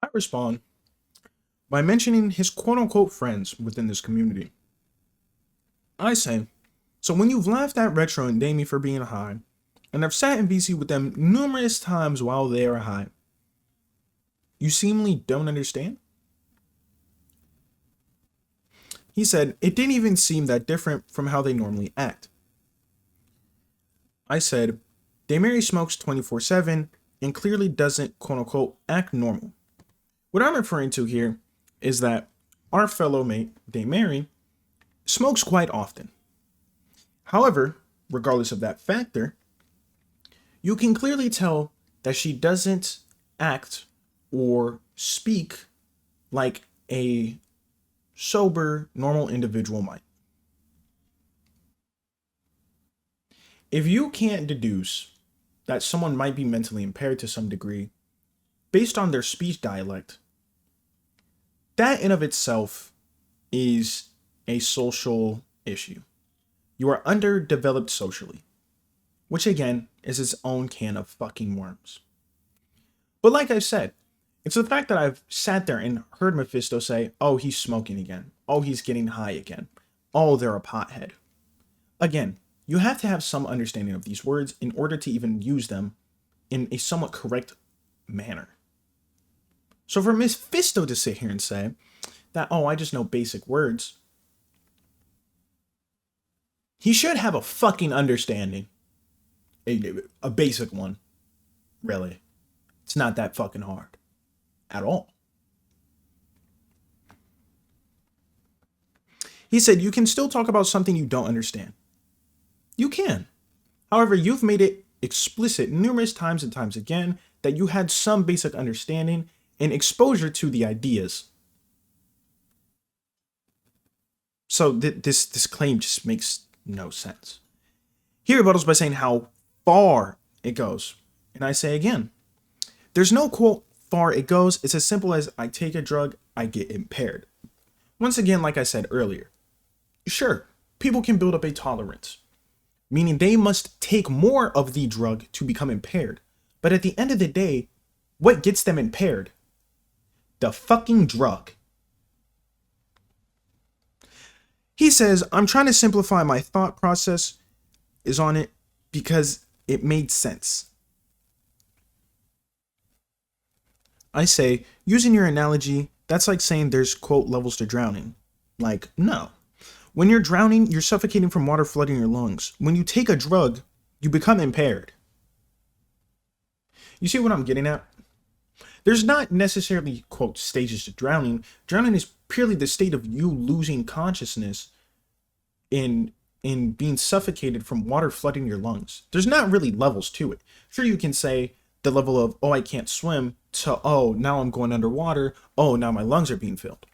I respond by mentioning his quote unquote friends within this community. I say, so when you've laughed at Retro and Damie for being high, and I've sat in VC with them numerous times while they are high, you seemingly don't understand? He said, it didn't even seem that different from how they normally act. I said, Daymary smokes 24/7 and clearly doesn't quote unquote act normal. What I'm referring to here is that our fellow mate, Daymary, smokes quite often. However, regardless of that factor, you can clearly tell that she doesn't act or speak like a sober, normal individual might. If you can't deduce that someone might be mentally impaired to some degree based on their speech dialect, that in of itself is a social issue. You are underdeveloped socially, which again is its own can of fucking worms. But like I said, it's the fact that I've sat there and heard Mephisto say, oh, he's smoking again. Oh, he's getting high again. Oh, they're a pothead. Again, you have to have some understanding of these words in order to even use them in a somewhat correct manner. So for Mephisto to sit here and say that, oh, I just know basic words, he should have a fucking understanding. A basic one, really. It's not that fucking hard at all. He said, you can still talk about something you don't understand. You can. However, you've made it explicit numerous times and times again that you had some basic understanding and exposure to the ideas. So this claim just makes no sense. He rebuttals by saying how far it goes. And I say again, there's no quote far it goes. It's as simple as I take a drug, I get impaired. Once again, like I said earlier, sure, people can build up a tolerance, meaning they must take more of the drug to become impaired. But at the end of the day, what gets them impaired? The fucking drug. He says, I'm trying to simplify my thought process is on it because it made sense. I say, using your analogy, that's like saying there's, quote, levels to drowning. Like, no. When you're drowning, you're suffocating from water flooding your lungs. When you take a drug, you become impaired. You see what I'm getting at? There's not necessarily, quote, stages to drowning. Drowning is purely the state of you losing consciousness in being suffocated from water flooding your lungs. There's not really levels to it. Sure, you can say the level of, oh, I can't swim, to, oh, now I'm going underwater. Oh, now my lungs are being filled.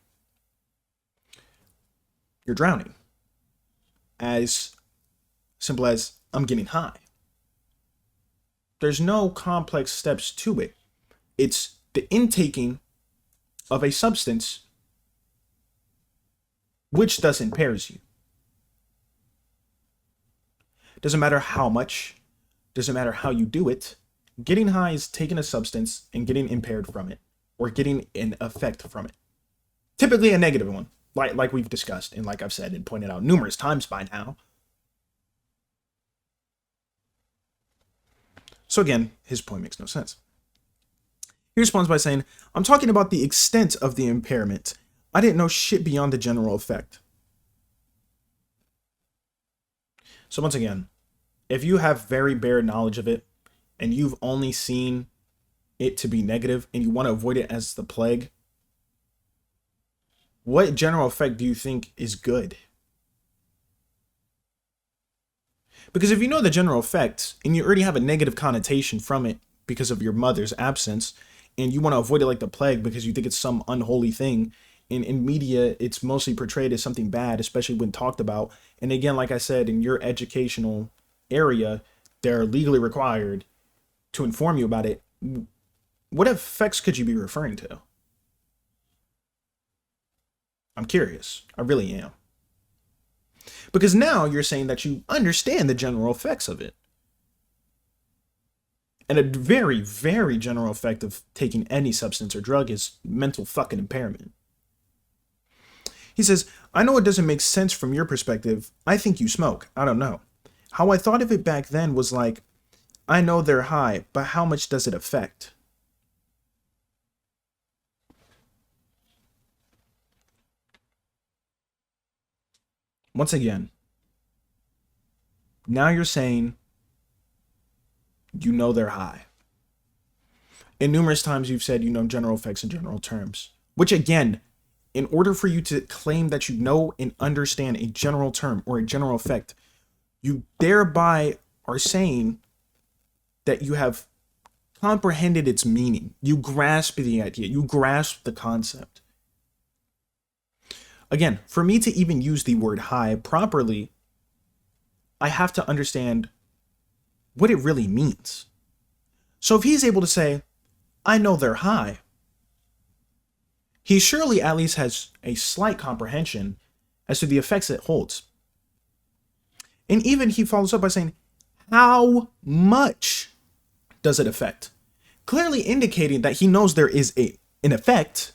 You're drowning. As simple as I'm getting high. There's no complex steps to it. It's the intaking of a substance which thus impairs you. Doesn't matter how much, doesn't matter how you do it. Getting high is taking a substance and getting impaired from it, or getting an effect from it. Typically a negative one, like we've discussed, and like I've said and pointed out numerous times by now. So again, his point makes no sense. He responds by saying, I'm talking about the extent of the impairment. I didn't know shit beyond the general effect. So once again, if you have very bare knowledge of it, and you've only seen it to be negative, and you want to avoid it as the plague, what general effect do you think is good? Because if you know the general effects, and you already have a negative connotation from it because of your mother's absence, and you want to avoid it like the plague because you think it's some unholy thing, and in media, it's mostly portrayed as something bad, especially when talked about. And again, like I said, in your educational area, they're legally required to inform you about it. What effects could you be referring to? I'm curious. I really am. Because now you're saying that you understand the general effects of it. And a very, very general effect of taking any substance or drug is mental fucking impairment. He says, I know it doesn't make sense from your perspective. I think you smoke. I don't know. How I thought of it back then was like, I know they're high, but how much does it affect? Once again, now you're saying you know they're high. And numerous times you've said you know general effects in general terms. Which again, in order for you to claim that you know and understand a general term or a general effect, you thereby are saying that you have comprehended its meaning. You grasp the idea. You grasp the concept. Again, for me to even use the word high properly, I have to understand what it really means. So if he's able to say, I know they're high, he surely at least has a slight comprehension as to the effects it holds. And even he follows up by saying, how much does it affect? clearly indicating that he knows there is an effect.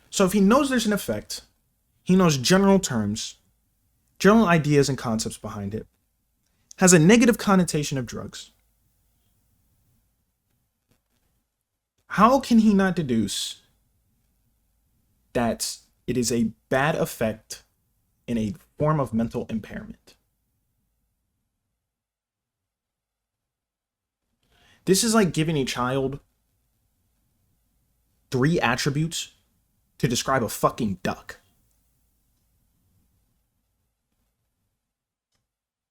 So if he knows there's an effect, he knows general terms, general ideas and concepts behind it, has a negative connotation of drugs. How can he not deduce that it is a bad effect in a form of mental impairment? This is like giving a child 3 attributes to describe a fucking duck.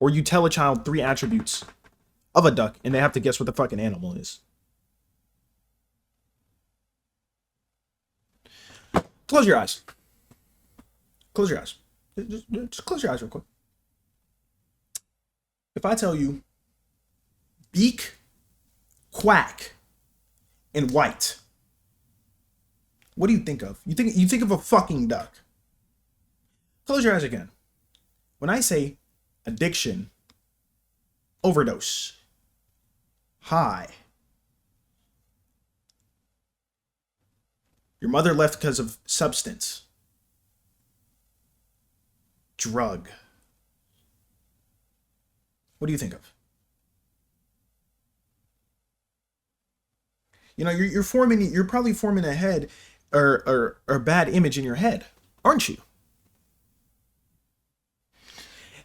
Or you tell a child 3 attributes of a duck and they have to guess what the fucking animal is. Close your eyes. Close your eyes. Just close your eyes real quick. If I tell you beak, quack, and white, what do you think of? You think of a fucking duck. Close your eyes again. When I say addiction, overdose, high, your mother left because of substance, drug, what do you think of? You know, you're probably forming a head or a bad image in your head, aren't you?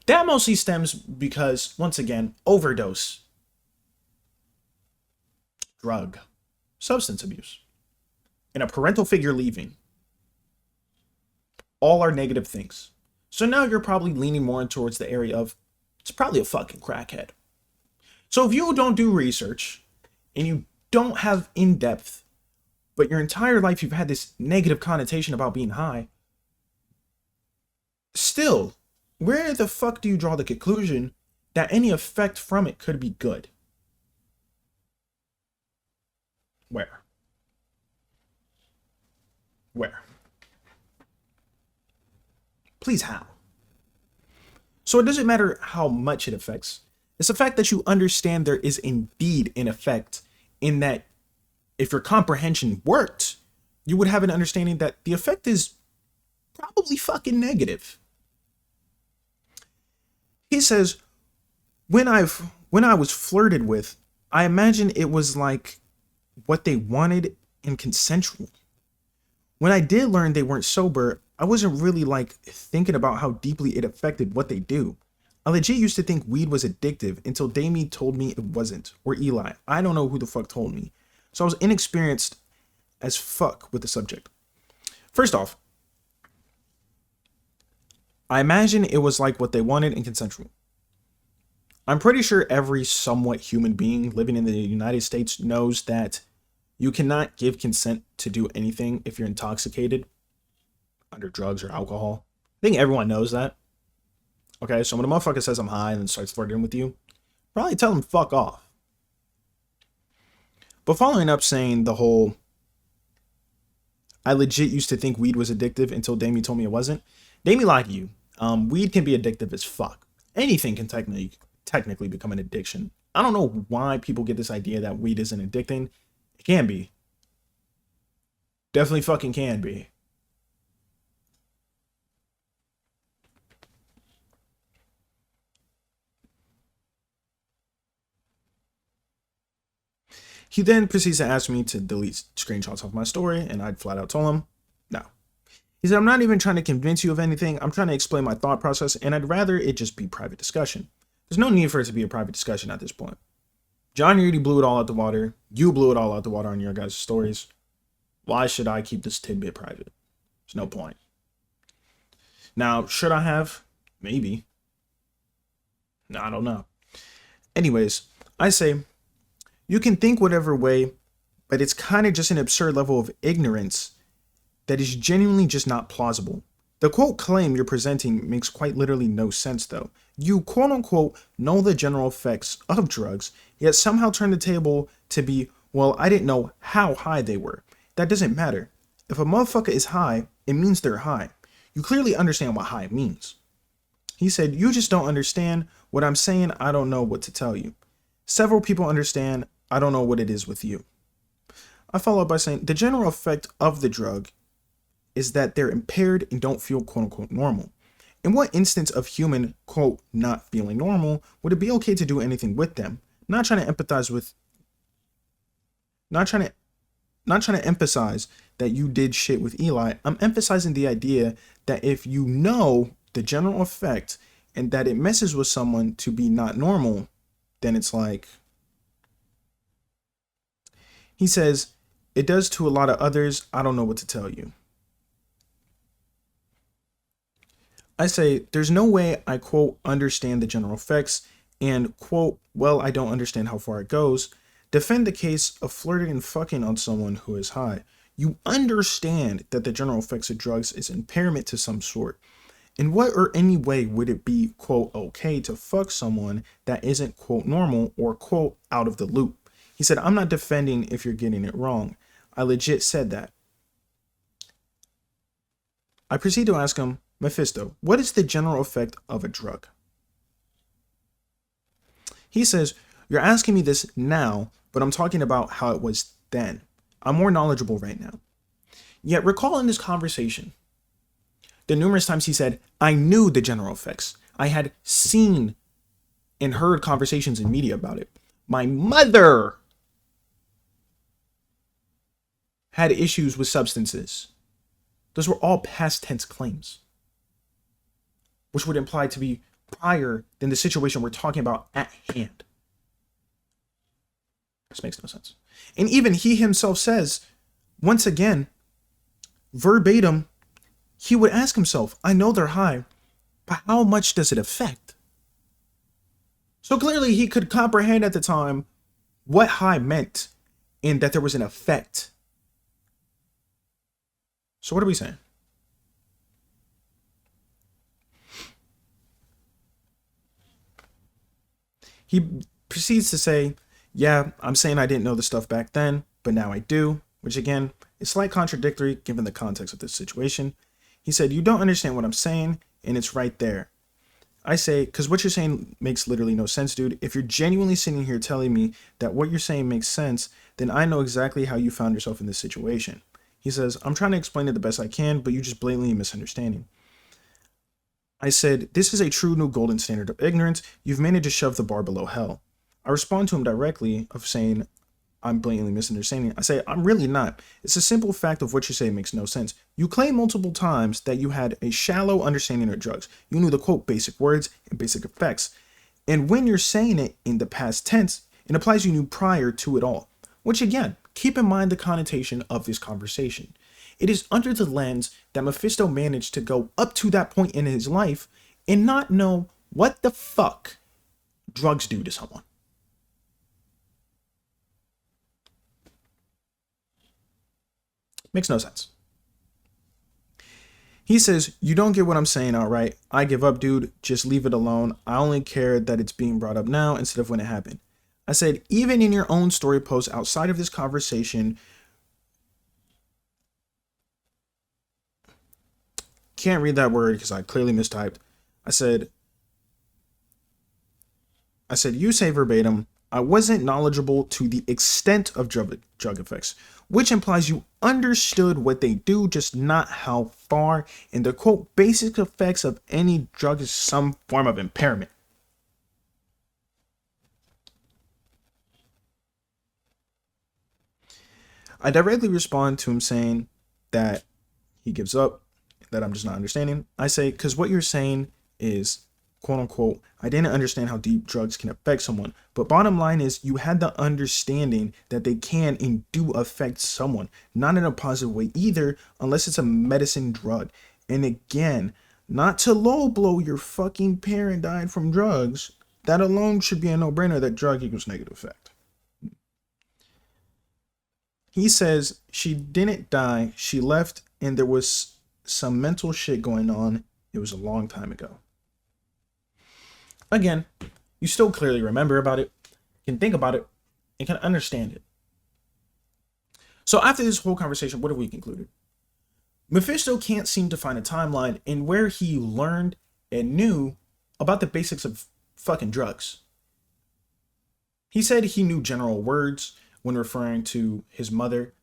That mostly stems because, once again, overdose, drug, substance abuse, and a parental figure leaving. All are negative things. So now you're probably leaning more towards the area of, it's probably a fucking crackhead. So if you don't do research and you don't have in-depth, but your entire life you've had this negative connotation about being high, still, where the fuck do you draw the conclusion that any effect from it could be good? Where? Where? Please, how? So it doesn't matter how much it affects. It's the fact that you understand there is indeed an effect, in that if your comprehension worked, you would have an understanding that the effect is probably fucking negative. He says, when I was flirted with, I imagine it was like what they wanted and consensual. When I did learn they weren't sober, I wasn't really like thinking about how deeply it affected what they do. I legit used to think weed was addictive until Damie told me it wasn't, or Eli. I don't know who the fuck told me. So I was inexperienced as fuck with the subject. First off, I imagine it was like what they wanted and consensual. I'm pretty sure every somewhat human being living in the United States knows that you cannot give consent to do anything if you're intoxicated, under drugs or alcohol. I think everyone knows that. Okay, so when a motherfucker says I'm high and then starts flirting with you, probably tell him fuck off. But following up saying the whole, I legit used to think weed was addictive until Damie told me it wasn't. Damie lied to you. Weed can be addictive as fuck. Anything can technically become an addiction. I don't know why people get this idea that weed isn't addicting. It can be. Definitely fucking can be. He then proceeds to ask me to delete screenshots of my story, and I'd flat out told him, no. He said, I'm not even trying to convince you of anything. I'm trying to explain my thought process, and I'd rather it just be private discussion. There's no need for it to be a private discussion at this point. John already blew it all out the water. You blew it all out the water on your guys' stories. Why should I keep this tidbit private? There's no point. Now, should I have? Maybe. No, I don't know. Anyways, I say, you can think whatever way, but it's kind of just an absurd level of ignorance that is genuinely just not plausible. The quote claim you're presenting makes quite literally no sense though. You quote unquote know the general effects of drugs, yet somehow turn the table to be, well, I didn't know how high they were. That doesn't matter. If a motherfucker is high, it means they're high. You clearly understand what high means. He said, you just don't understand what I'm saying. I don't know what to tell you. Several people understand. I don't know what it is with you. I follow up by saying the general effect of the drug is that they're impaired and don't feel quote unquote normal. In what instance of human quote not feeling normal would it be okay to do anything with them? Not trying to empathize with, not trying to not trying to emphasize that you did shit with Eli. I'm emphasizing the idea that if you know the general effect and that it messes with someone to be not normal, then it's like, he says, it does to a lot of others. I don't know what to tell you. I say, there's no way I quote understand the general effects and quote, well, I don't understand how far it goes. Defend the case of flirting and fucking on someone who is high. You understand that the general effects of drugs is impairment to some sort. In what or any way would it be, quote, okay to fuck someone that isn't, quote, normal or, quote, out of the loop? He said, I'm not defending if you're getting it wrong. I legit said that. I proceed to ask him, Mephisto, what is the general effect of a drug? He says, you're asking me this now, but I'm talking about how it was then. I'm more knowledgeable right now. Yet recall in this conversation, the numerous times he said, I knew the general effects. I had seen and heard conversations in media about it. My mother had issues with substances. Those were all past tense claims, which would imply to be prior than the situation we're talking about at hand. This makes no sense. And even he himself says, once again, verbatim, he would ask himself, I know they're high, but how much does it affect? So clearly he could comprehend at the time what high meant and that there was an effect. So what are we saying? He proceeds to say, yeah, I'm saying I didn't know the stuff back then, but now I do, which again is slightly contradictory given the context of this situation. He said, you don't understand what I'm saying, and it's right there. I say, because what you're saying makes literally no sense, dude. If you're genuinely sitting here telling me that what you're saying makes sense, then I know exactly how you found yourself in this situation. He says, I'm trying to explain it the best I can, but you just blatantly misunderstanding. I said, this is a true new golden standard of ignorance. You've managed to shove the bar below hell. I respond to him directly of saying, I'm blatantly misunderstanding. I say, I'm really not. It's a simple fact of what you say makes no sense. You claim multiple times that you had a shallow understanding of drugs. You knew the quote basic words and basic effects. And when you're saying it in the past tense, it implies you knew prior to it all. Which again, keep in mind the connotation of this conversation. It is under the lens that Mephisto managed to go up to that point in his life and not know what the fuck drugs do to someone. Makes no sense. He says, you don't get what I'm saying, all right? I give up, dude. Just leave it alone. I only care that it's being brought up now instead of when it happened. I said, even in your own story post outside of this conversation, can't read that word because I clearly mistyped. I said, you say verbatim, I wasn't knowledgeable to the extent of drug effects, which implies you understood what they do, just not how far. And the quote, basic effects of any drug is some form of impairment. I directly respond to him saying that he gives up, that I'm just not understanding. I say, because what you're saying is, quote unquote, I didn't understand how deep drugs can affect someone. But bottom line is you had the understanding that they can and do affect someone, not in a positive way either, unless it's a medicine drug. And again, not to low blow your fucking parent died from drugs. That alone should be a no-brainer that drug equals negative effect. He says she didn't die. She left and there was some mental shit going on. It was a long time ago. Again, you still clearly remember about it, can think about it, and can understand it. So after this whole conversation, what have we concluded? Mephisto can't seem to find a timeline in where he learned and knew about the basics of fucking drugs. He said he knew general words when referring to his mother,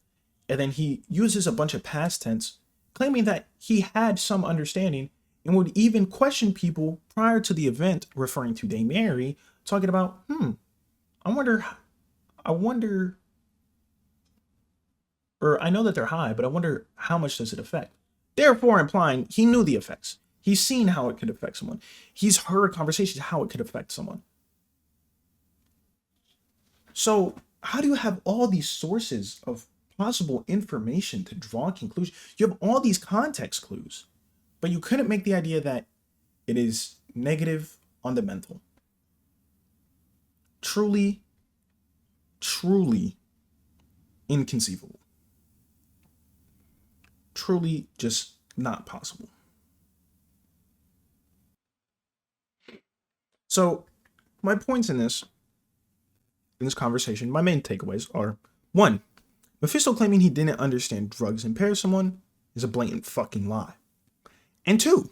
and then he uses a bunch of past tense, claiming that he had some understanding and would even question people prior to the event, referring to Dame Mary, talking about, I wonder, or I know that they're high, but I wonder how much does it affect? Therefore, implying he knew the effects. He's seen how it could affect someone. He's heard conversations how it could affect someone. So, how do you have all these sources of possible information to draw conclusions? You have all these context clues, but you couldn't make the idea that it is negative on the mental. Truly, truly inconceivable. Truly just not possible. So, my points in this conversation, my main takeaways are: one, Mephisto claiming he didn't understand drugs impair someone is a blatant fucking lie. And two,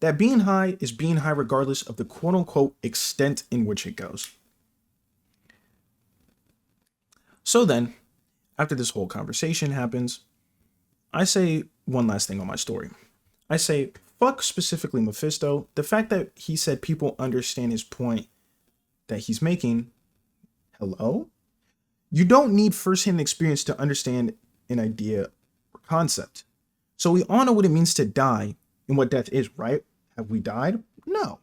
that being high is being high regardless of the quote unquote extent in which it goes. So then, after this whole conversation happens, I say one last thing on my story. I say, fuck specifically Mephisto. The fact that he said people understand his point that he's making, hello? You don't need firsthand experience to understand an idea or concept. So we all know what it means to die and what death is, right? Have we died? No.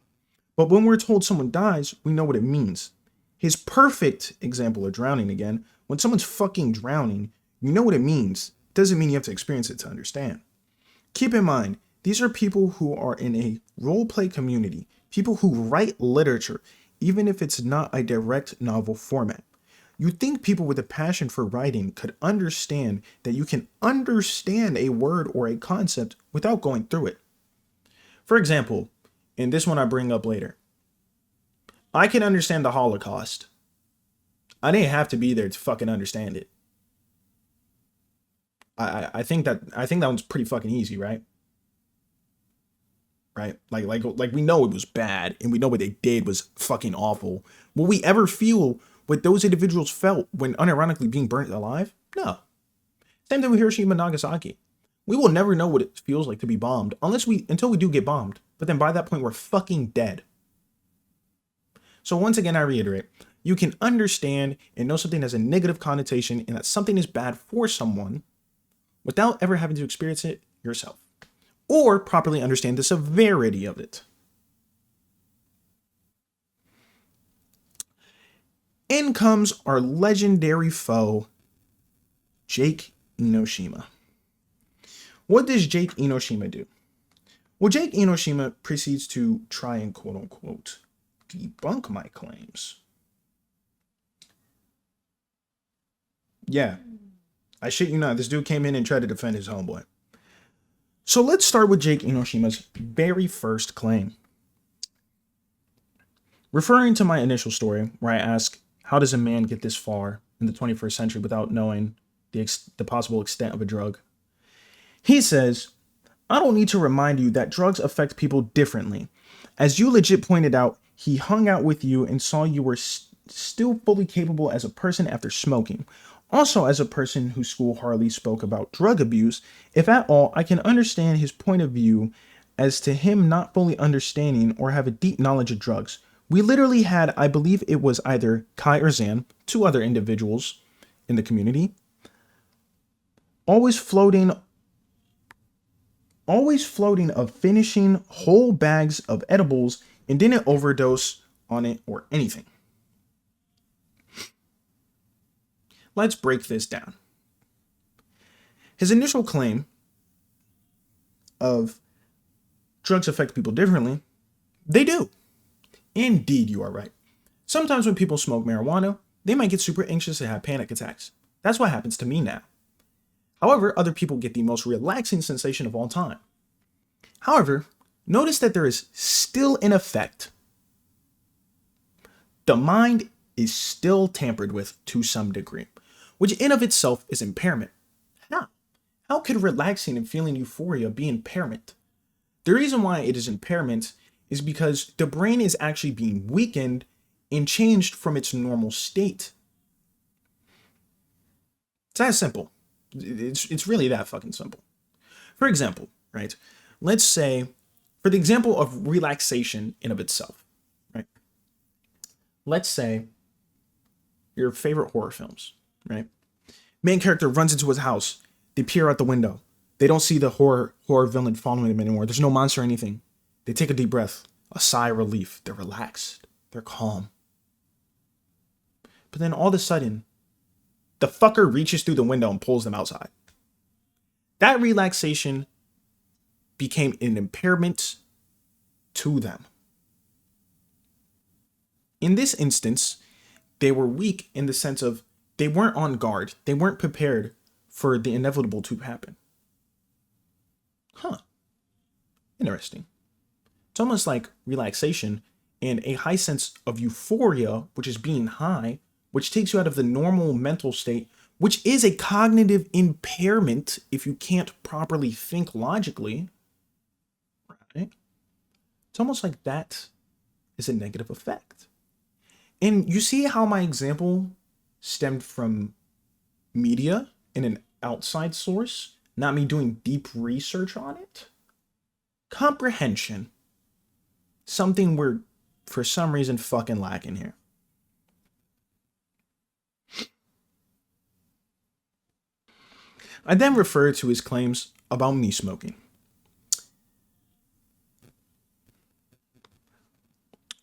But when we're told someone dies, we know what it means. His perfect example of drowning again, when someone's fucking drowning, you know what it means. Doesn't mean you have to experience it to understand. Keep in mind, these are people who are in a role-play community, people who write literature, even if it's not a direct novel format. You'd think people with a passion for writing could understand that you can understand a word or a concept without going through it. For example, and this one I bring up later, I can understand the Holocaust. I didn't have to be there to fucking understand it. I think that one's pretty fucking easy, right? Right? Like we know it was bad and we know what they did was fucking awful. Will we ever feel what those individuals felt when unironically being burnt alive? No. Same thing with Hiroshima and Nagasaki. We will never know what it feels like to be bombed until we do get bombed. But then by that point, we're fucking dead. So once again, I reiterate, you can understand and know something has a negative connotation and that something is bad for someone without ever having to experience it yourself or properly understand the severity of it. In comes our legendary foe, Jake Enoshima. What does Jake Enoshima do? Well, Jake Enoshima proceeds to try and quote unquote debunk my claims. Yeah, I shit you not, this dude came in and tried to defend his homeboy. So let's start with Jake Enoshima's very first claim. Referring to my initial story where I ask, how does a man get this far in the 21st century without knowing the possible extent of a drug? He says, I don't need to remind you that drugs affect people differently. As you legit pointed out, he hung out with you and saw you were still fully capable as a person after smoking. Also, as a person whose school hardly spoke about drug abuse, if at all, I can understand his point of view as to him not fully understanding or have a deep knowledge of drugs. We literally had, I believe it was either Kai or Zan, two other individuals in the community, always floating of finishing whole bags of edibles and didn't overdose on it or anything. Let's break this down. His initial claim of drugs affect people differently, they do. Indeed, you are right. Sometimes when people smoke marijuana, they might get super anxious and have panic attacks. That's what happens to me now. However, other people get the most relaxing sensation of all time. However, notice that there is still an effect. The mind is still tampered with to some degree, which in of itself is impairment. How? How could relaxing and feeling euphoria be impairment? The reason why it is impairment is because the brain is actually being weakened and changed from its normal state. It's that simple. It's really that fucking simple. For example, right? Let's say, for the example of relaxation in of itself, right? Let's say your favorite horror films, right? Main character runs into his house. They peer out the window. They don't see the horror villain following them anymore. There's no monster or anything. They take a deep breath, a sigh of relief. They're relaxed. They're calm. But then all of a sudden, the fucker reaches through the window and pulls them outside. That relaxation became an impairment to them. In this instance, they were weak in the sense of they weren't on guard. They weren't prepared for the inevitable to happen. Huh. Interesting. It's almost like relaxation and a high sense of euphoria, which is being high, which takes you out of the normal mental state, which is a cognitive impairment if you can't properly think logically. Right? It's almost like that is a negative effect. And you see how my example stemmed from media and an outside source, not me doing deep research on it? Comprehension. Something we're, for some reason, fucking lacking here. I then refer to his claims about me smoking.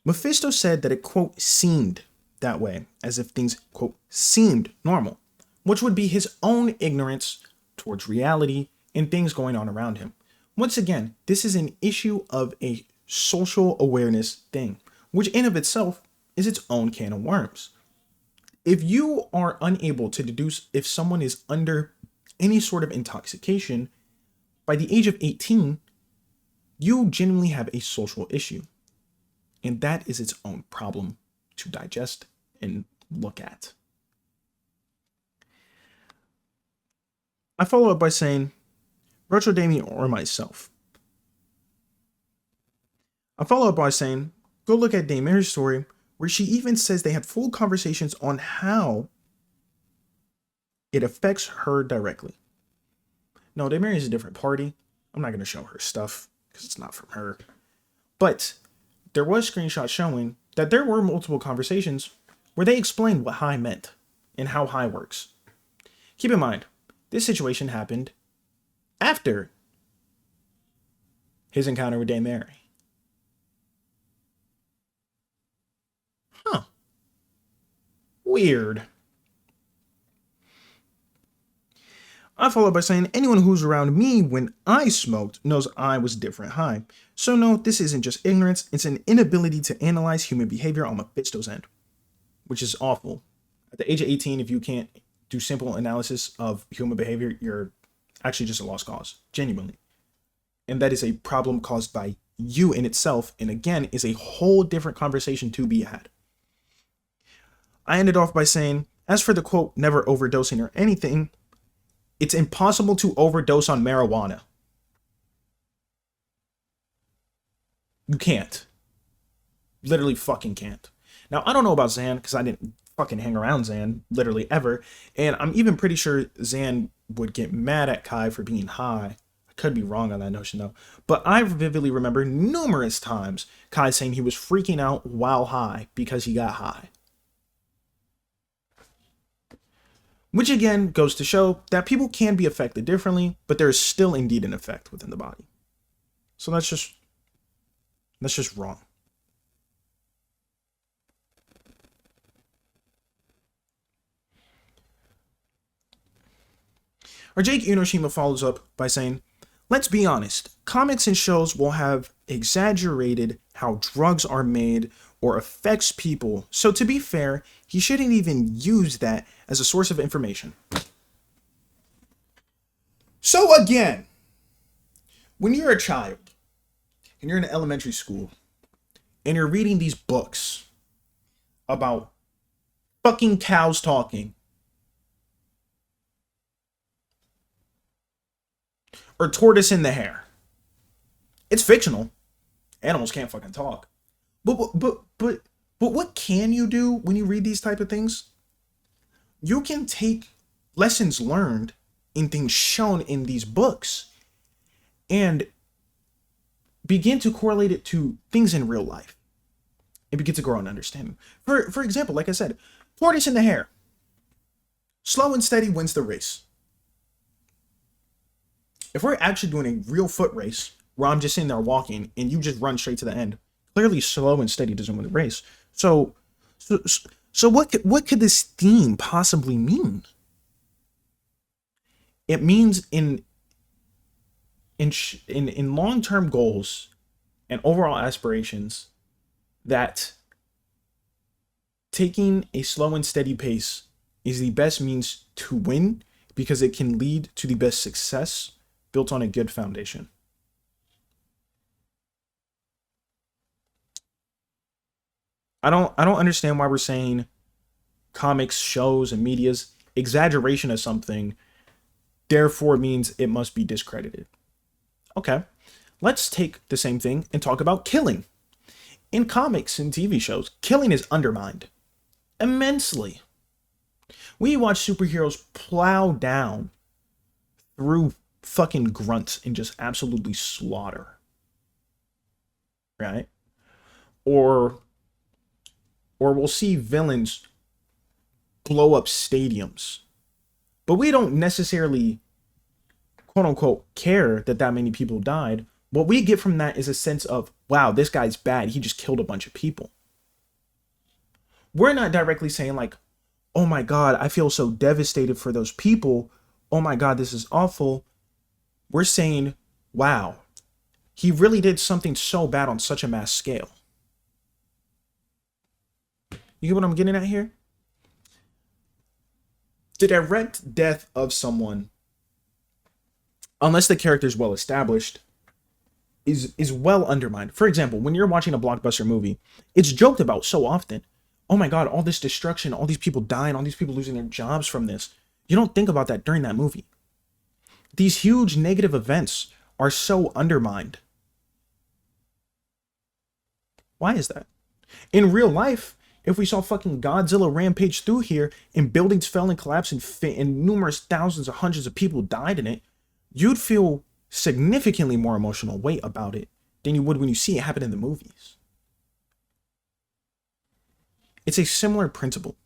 Mephisto said that it, quote, seemed that way, as if things, quote, seemed normal, which would be his own ignorance towards reality and things going on around him. Once again, this is an issue of a social awareness thing, which in of itself is its own can of worms. If you are unable to deduce if someone is under any sort of intoxication, by the age of 18, you genuinely have a social issue. And that is its own problem to digest and look at. I follow up by saying, Rocho Dami or myself. I follow up by saying, go look at Dame Mary's story, where she even says they had full conversations on how it affects her directly. No, Dame Mary is a different party. I'm not going to show her stuff because it's not from her. But there was screenshots showing that there were multiple conversations where they explained what high meant and how high works. Keep in mind, this situation happened after his encounter with Dame Mary. Huh. Weird. I follow by saying anyone who's around me when I smoked knows I was different high. So no, this isn't just ignorance, it's an inability to analyze human behavior on Mephisto's end, which is awful. At the age of 18, if you can't do simple analysis of human behavior, you're actually just a lost cause, genuinely. And that is a problem caused by you in itself, and again, is a whole different conversation to be had. I ended off by saying, as for the quote, never overdosing or anything, it's impossible to overdose on marijuana. You can't. Literally fucking can't. Now, I don't know about Zan, because I didn't fucking hang around Zan, literally ever, and I'm even pretty sure Zan would get mad at Kai for being high. I could be wrong on that notion, though. But I vividly remember numerous times Kai saying he was freaking out while high because he got high. Which again goes to show that people can be affected differently, but there is still indeed an effect within the body. So that's just wrong. Our Jake Inoshima follows up by saying, let's be honest, comics and shows will have exaggerated how drugs are made or affects people, so to be fair, he shouldn't even use that as a source of information. So again, when you're a child, and you're in elementary school, and you're reading these books about fucking cows talking, or tortoise in the hare, it's fictional. Animals can't fucking talk. But But what can you do when you read these type of things? You can take lessons learned in things shown in these books and begin to correlate it to things in real life and begin to grow an understanding. For example, like I said, tortoise and the hare. Slow and steady wins the race. If we're actually doing a real foot race where I'm just sitting there walking and you just run straight to the end, clearly slow and steady doesn't win the race. So, so what could this theme possibly mean? It means in long-term goals and overall aspirations that taking a slow and steady pace is the best means to win because it can lead to the best success built on a good foundation. I don't understand why we're saying comics, shows, and media's exaggeration of something therefore means it must be discredited. Okay, let's take the same thing and talk about killing. In comics and TV shows, killing is undermined immensely. We watch superheroes plow down through fucking grunts and just absolutely slaughter, right? Or we'll see villains blow up stadiums, but we don't necessarily quote unquote care that many people died. What we get from that is a sense of, wow, this guy's bad. He just killed a bunch of people. We're not directly saying like, oh my God, I feel so devastated for those people. Oh my God, this is awful. We're saying, wow, he really did something so bad on such a mass scale. You get what I'm getting at here? The direct death of someone, unless the character is well established, is well undermined. For example, when you're watching a blockbuster movie, it's joked about so often. Oh my God, all this destruction, all these people dying, all these people losing their jobs from this. You don't think about that during that movie. These huge negative events are so undermined. Why is that? In real life, if we saw fucking Godzilla rampage through here and buildings fell and collapsed and numerous thousands or hundreds of people died in it, you'd feel significantly more emotional weight about it than you would when you see it happen in the movies. It's a similar principle.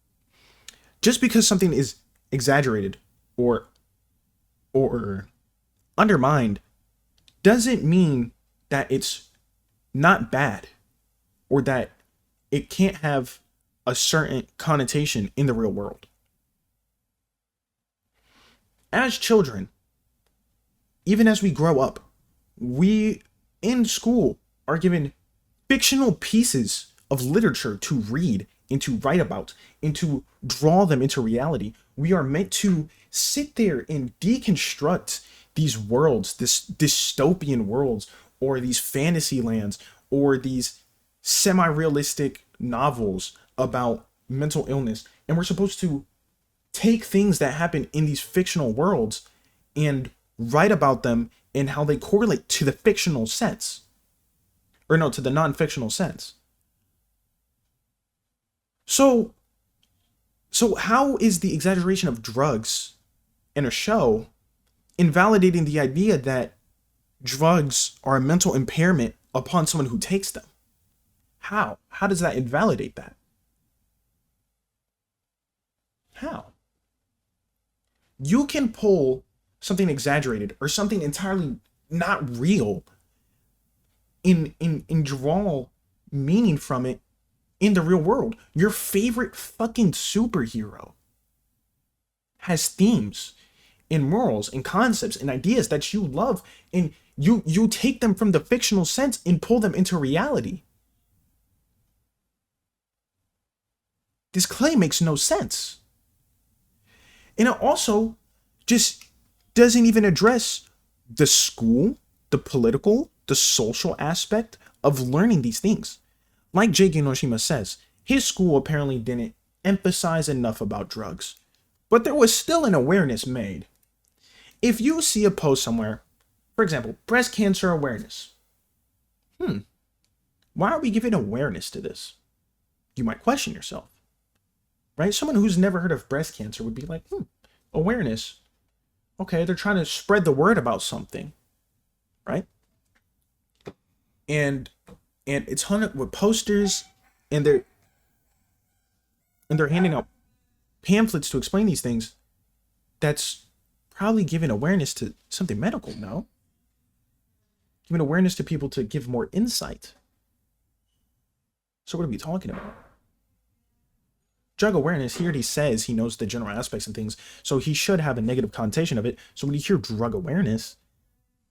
Just because something is exaggerated or undermined doesn't mean that it's not bad or that it can't have a certain connotation in the real world. As children, even as we grow up, we in school are given fictional pieces of literature to read and to write about and to draw them into reality. We are meant to sit there and deconstruct these worlds, this dystopian worlds, or these fantasy lands, or these semi-realistic novels about mental illness. And we're supposed to take things that happen in these fictional worlds and write about them and how they correlate to the fictional sense. Or no, to the non-fictional sense. So how is the exaggeration of drugs in a show invalidating the idea that drugs are a mental impairment upon someone who takes them? How? How does that invalidate that? How? You can pull something exaggerated or something entirely not real and draw meaning from it in the real world. Your favorite fucking superhero has themes and morals and concepts and ideas that you love, and you take them from the fictional sense and pull them into reality. This claim makes no sense. And it also just doesn't even address the school, the political, the social aspect of learning these things. Like J.K. Noshima says, his school apparently didn't emphasize enough about drugs, but there was still an awareness made. If you see a post somewhere, for example, breast cancer awareness, why are we giving awareness to this? you might question yourself, right? Someone who's never heard of breast cancer would be like, awareness. Okay, they're trying to spread the word about something, right? And it's hunted with posters, and they're handing out pamphlets to explain these things. That's probably giving awareness to something medical, no? Giving awareness to people to give more insight. So what are we talking about? Drug awareness, he already says he knows the general aspects and things, so he should have a negative connotation of it. So when you hear drug awareness,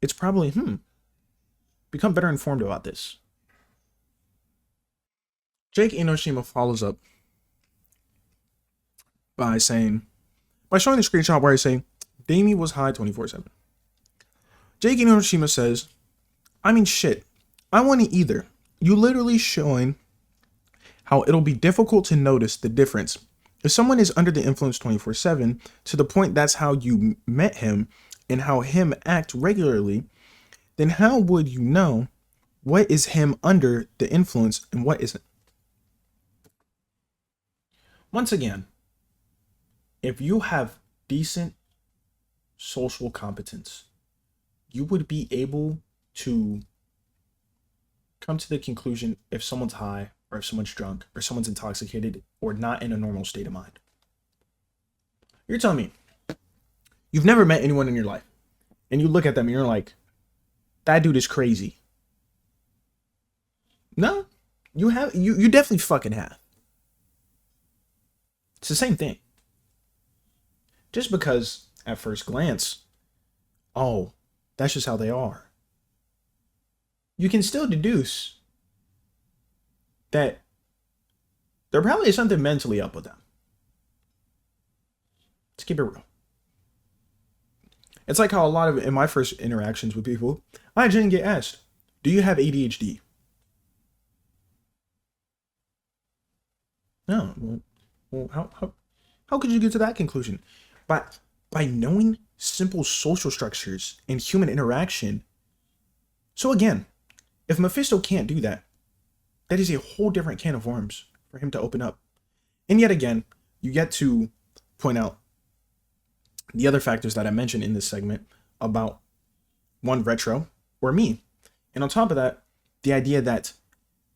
it's probably, become better informed about this. Jake Enoshima follows up by showing the screenshot where I say, Damie was high 24/7. Jake Enoshima says, I mean, shit, I want to either. You literally showing how it'll be difficult to notice the difference. If someone is under the influence 24/7, to the point that's how you met him and how him act regularly, then how would you know what is him under the influence and what isn't? Once again, if you have decent social competence, you would be able to come to the conclusion if someone's high or if someone's drunk or someone's intoxicated or not in a normal state of mind. You're telling me you've never met anyone in your life and you look at them and you're like, that dude is crazy. No, you definitely fucking have. It's the same thing. Just because at first glance, oh, that's just how they are, you can still deduce that there probably is something mentally up with them. Let's keep it real. It's like how a lot of, in my first interactions with people, I didn't get asked, do you have ADHD? No. Well, how could you get to that conclusion? But by knowing simple social structures and human interaction. So again, if Mephisto can't do that, that is a whole different can of worms for him to open up. And yet again, you get to point out the other factors that I mentioned in this segment about one, retro, or me. And on top of that, the idea that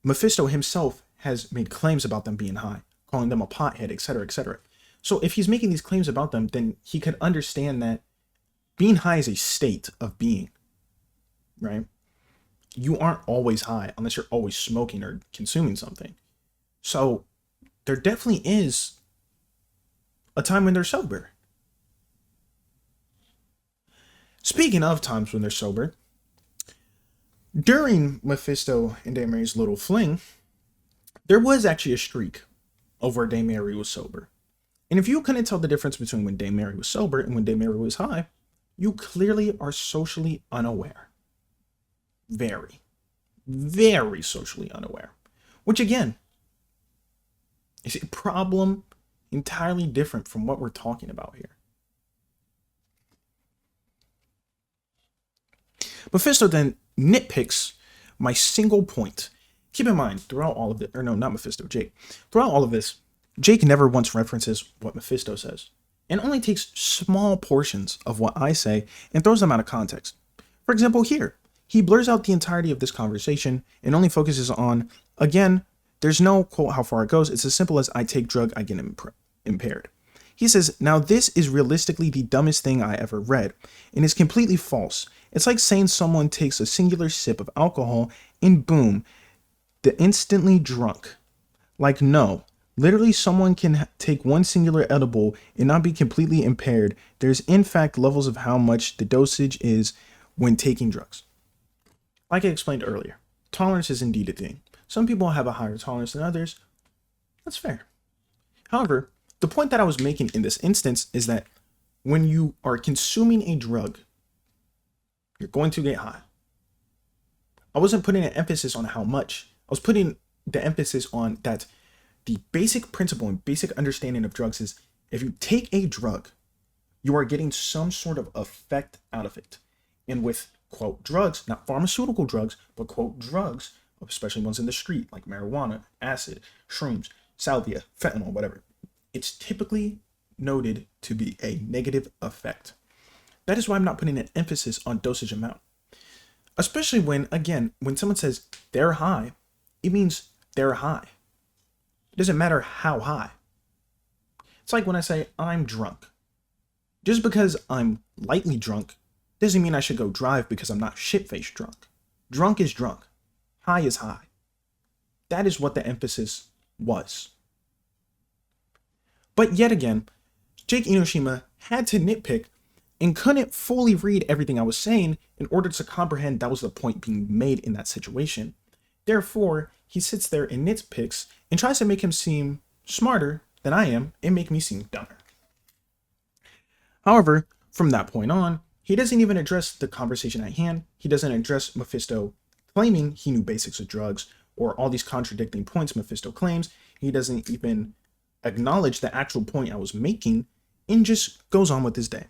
Mephisto himself has made claims about them being high, calling them a pothead, etc., etc. So if he's making these claims about them, then he could understand that being high is a state of being, right? You aren't always high unless you're always smoking or consuming something. So there definitely is a time when they're sober. Speaking of times when they're sober, during Mephisto and Dame Mary's little fling, there was actually a streak of where Dame Mary was sober. And if you couldn't tell the difference between when Dame Mary was sober and when Dame Mary was high, you clearly are socially unaware. Very, very socially unaware. Which again, is a problem entirely different from what we're talking about here. Mephisto then nitpicks my single point. Keep in mind, throughout all of this, or no, not Mephisto, Jake. Throughout all of this, Jake never once references what Mephisto says, and only takes small portions of what I say and throws them out of context. For example, here, he blurs out the entirety of this conversation and only focuses on, again, there's no quote how far it goes. It's as simple as I take drug, I get impaired. He says, now this is realistically the dumbest thing I ever read, and it's completely false. It's like saying someone takes a singular sip of alcohol and boom, they're instantly drunk. Like, no, literally someone can take one singular edible and not be completely impaired. There's in fact levels of how much the dosage is when taking drugs. Like I explained earlier, tolerance is indeed a thing. Some people have a higher tolerance than others. That's fair. However, the point that I was making in this instance is that when you are consuming a drug, you're going to get high. I wasn't putting an emphasis on how much. I was putting the emphasis on that the basic principle and basic understanding of drugs is if you take a drug, you are getting some sort of effect out of it. And with, quote, drugs, not pharmaceutical drugs, but, quote, drugs, especially ones in the street, like marijuana, acid, shrooms, salvia, fentanyl, whatever, it's typically noted to be a negative effect. That is why I'm not putting an emphasis on dosage amount. Especially when, again, when someone says they're high, it means they're high. It doesn't matter how high. It's like when I say I'm drunk. Just because I'm lightly drunk doesn't mean I should go drive because I'm not shit-faced drunk. Drunk is drunk. High is high. That is what the emphasis was. But yet again, Jake Enoshima had to nitpick and couldn't fully read everything I was saying in order to comprehend that was the point being made in that situation. Therefore, he sits there and nitpicks and tries to make him seem smarter than I am and make me seem dumber. However, from that point on, he doesn't even address the conversation at hand. He doesn't address Mephisto claiming he knew basics of drugs or all these contradicting points Mephisto claims. He doesn't even acknowledge the actual point I was making and just goes on with his day.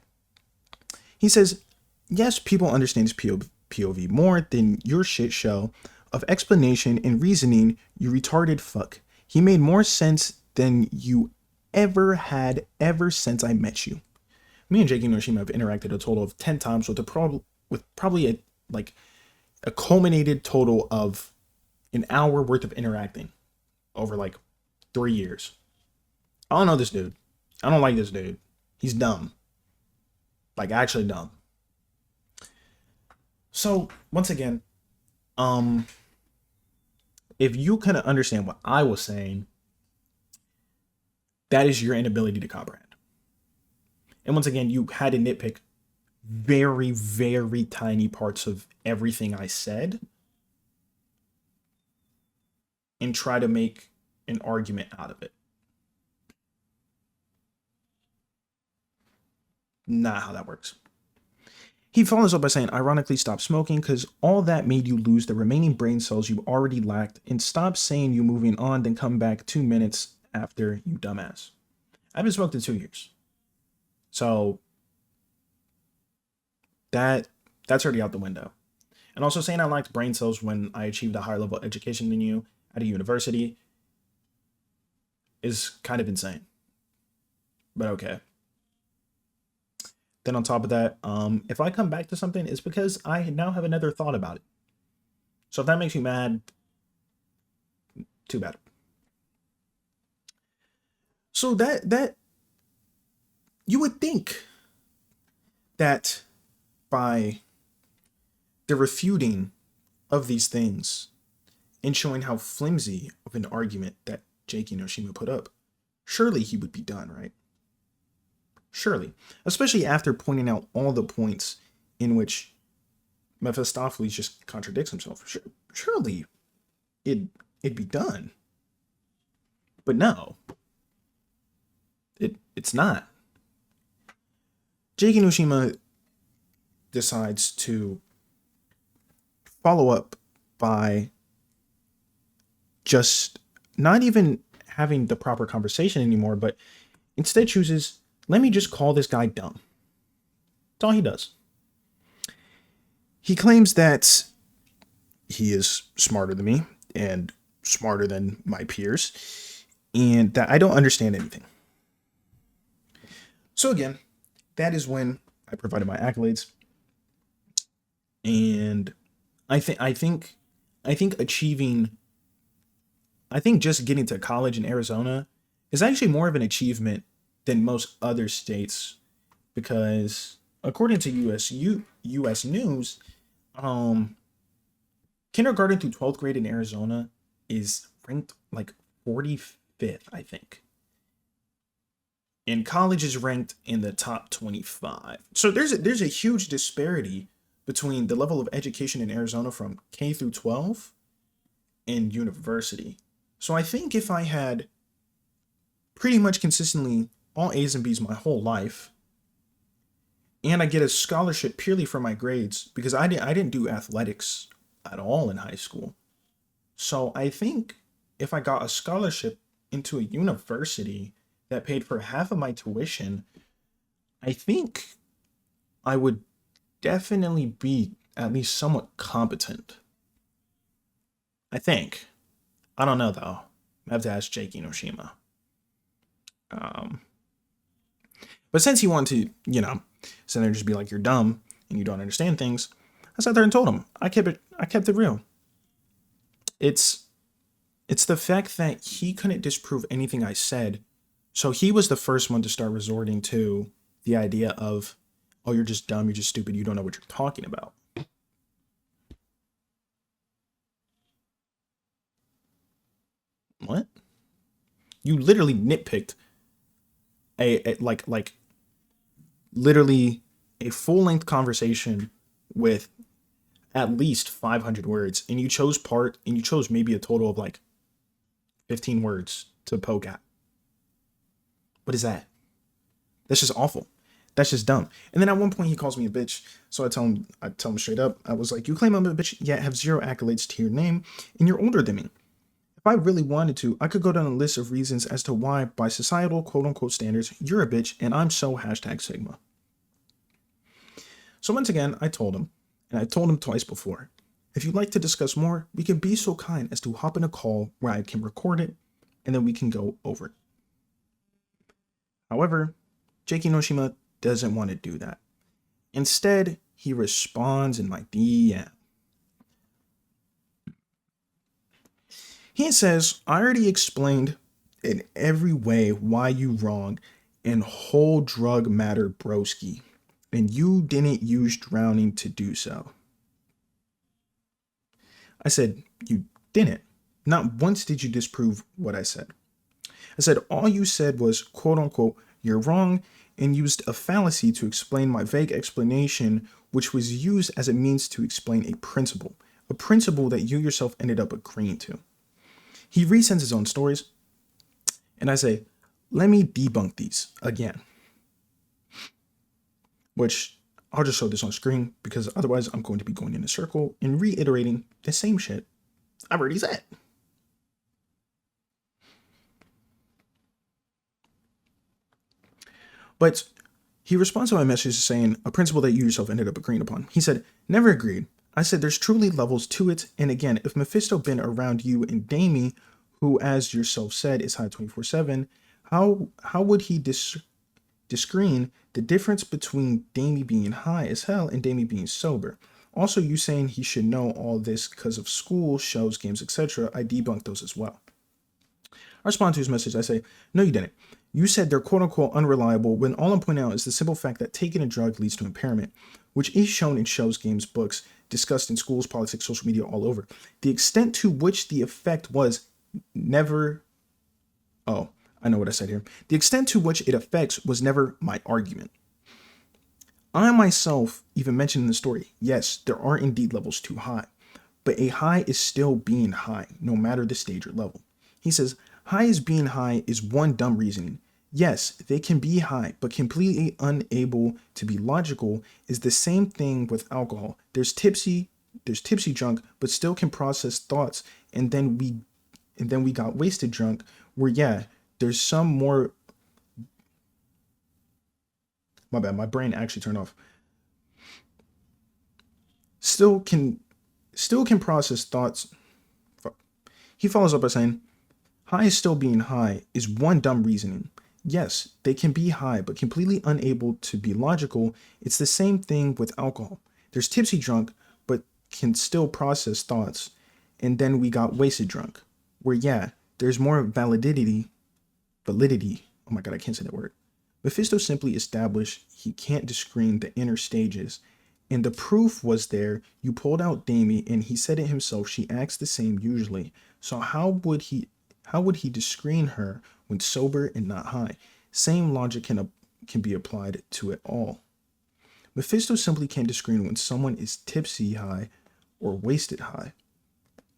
He says, yes, people understand his POV more than your shit show of explanation and reasoning, you retarded fuck. He made more sense than you ever had ever since I met you. Me and Jake Enoshima have interacted a total of 10 times with probably a culminated total of an hour worth of interacting over 3 years. I don't know this dude. I don't like this dude. He's dumb. Actually dumb. So, once again, if you kind of understand what I was saying, that is your inability to comprehend. And once again, you had to nitpick very, very tiny parts of everything I said and try to make an argument out of it. Not how that works. He follows up by saying, ironically, stop smoking because all that made you lose the remaining brain cells you already lacked, and stop saying you moving on, then come back 2 minutes after, you dumbass. I haven't smoked in 2 years. So that's already out the window. And also saying I lacked brain cells when I achieved a higher level education than you at a university is kind of insane. But okay. Then on top of that, if I come back to something, it's because I now have another thought about it. So if that makes you mad, too bad. So that you would think that by the refuting of these things and showing how flimsy of an argument that Jake Enoshima put up, surely he would be done, right? Surely, especially after pointing out all the points in which Mephistopheles just contradicts himself. Surely it'd be done. But no, it's not. Jake Enoshima decides to follow up by just not even having the proper conversation anymore, but instead chooses, let me just call this guy dumb. That's all he does. He claims that he is smarter than me and smarter than my peers, and that I don't understand anything. So again, that is when I provided my accolades. And I think just getting to college in Arizona is actually more of an achievement than most other states, because according to US News, kindergarten through 12th grade in Arizona is ranked 45th, I think. And college is ranked in the top 25. So there's a huge disparity between the level of education in Arizona from K through 12 and university. So I think if I had pretty much consistently all A's and B's my whole life, and I get a scholarship purely for my grades, because I didn't do athletics at all in high school. So I think if I got a scholarship into a university that paid for half of my tuition, I think I would definitely be at least somewhat competent. I think. I don't know though. I have to ask Jake Inoshima. But since he wanted to, sit there and just be like, you're dumb and you don't understand things, I sat there and told him. I kept it real. It's the fact that he couldn't disprove anything I said. So he was the first one to start resorting to the idea of, oh, you're just dumb, you're just stupid, you don't know what you're talking about. What? You literally nitpicked like literally a full-length conversation with at least 500 words, and you chose maybe a total of like 15 words to poke at. What is that? That's just awful. That's just dumb. And then at one point he calls me a bitch. So I tell him straight up. I was like, you claim I'm a bitch, yet have zero accolades to your name, and you're older than me. If I really wanted to, I could go down a list of reasons as to why, by societal quote-unquote standards, you're a bitch and I'm so #Sigma. So once again, I told him, and I told him twice before, if you'd like to discuss more, we can be so kind as to hop in a call where I can record it, and then we can go over it. However, Jake Inoshima doesn't want to do that. Instead, he responds in my DM. He says, I already explained in every way why you wrong and whole drug matter broski, and you didn't use drowning to do so. I said, you didn't. Not once did you disprove what I said. I said, all you said was, quote unquote, you're wrong, and used a fallacy to explain my vague explanation, which was used as a means to explain a principle that you yourself ended up agreeing to. He resends his own stories, and I say, let me debunk these again. Which, I'll just show this on screen, because otherwise I'm going to be going in a circle and reiterating the same shit I've already said. But he responds to my message saying, a principle that you yourself ended up agreeing upon. He said, never agreed. I said, there's truly levels to it. And again, if Mephisto been around you and Damie, who, as yourself said, is high 24/7, how would he discern the difference between Damie being high as hell and Damie being sober? Also, you saying he should know all this because of school, shows, games, etc. I debunked those as well. I respond to his message. I say, no, you didn't. You said they're quote-unquote unreliable when all I'm pointing out is the simple fact that taking a drug leads to impairment, which is shown in shows, games, books, discussed in schools, politics, social media, all over. The extent to which the effect was never... Oh, I know what I said here. The extent to which it affects was never my argument. I myself even mentioned in the story, yes, there are indeed levels too high, but a high is still being high, no matter the stage or level. He says, high as being high is one dumb reasoning. Yes, they can be high, but completely unable to be logical is the same thing with alcohol. There's tipsy drunk, but still can process thoughts, and then we got wasted drunk, where yeah, there's some more... My bad, my brain actually turned off. Still can process thoughts. He follows up by saying, high is still being high is one dumb reasoning. Yes, they can be high, but completely unable to be logical. It's the same thing with alcohol. There's tipsy drunk, but can still process thoughts. And then we got wasted drunk, where yeah, there's more validity. Oh my God, I can't say that word. Mephisto simply established he can't discern the inner stages. And the proof was there. You pulled out Damie, and he said it himself. She acts the same usually. So how would he discern her when sober and not high? Same logic can be applied to it all. Mephisto simply can't discern when someone is tipsy high or wasted high,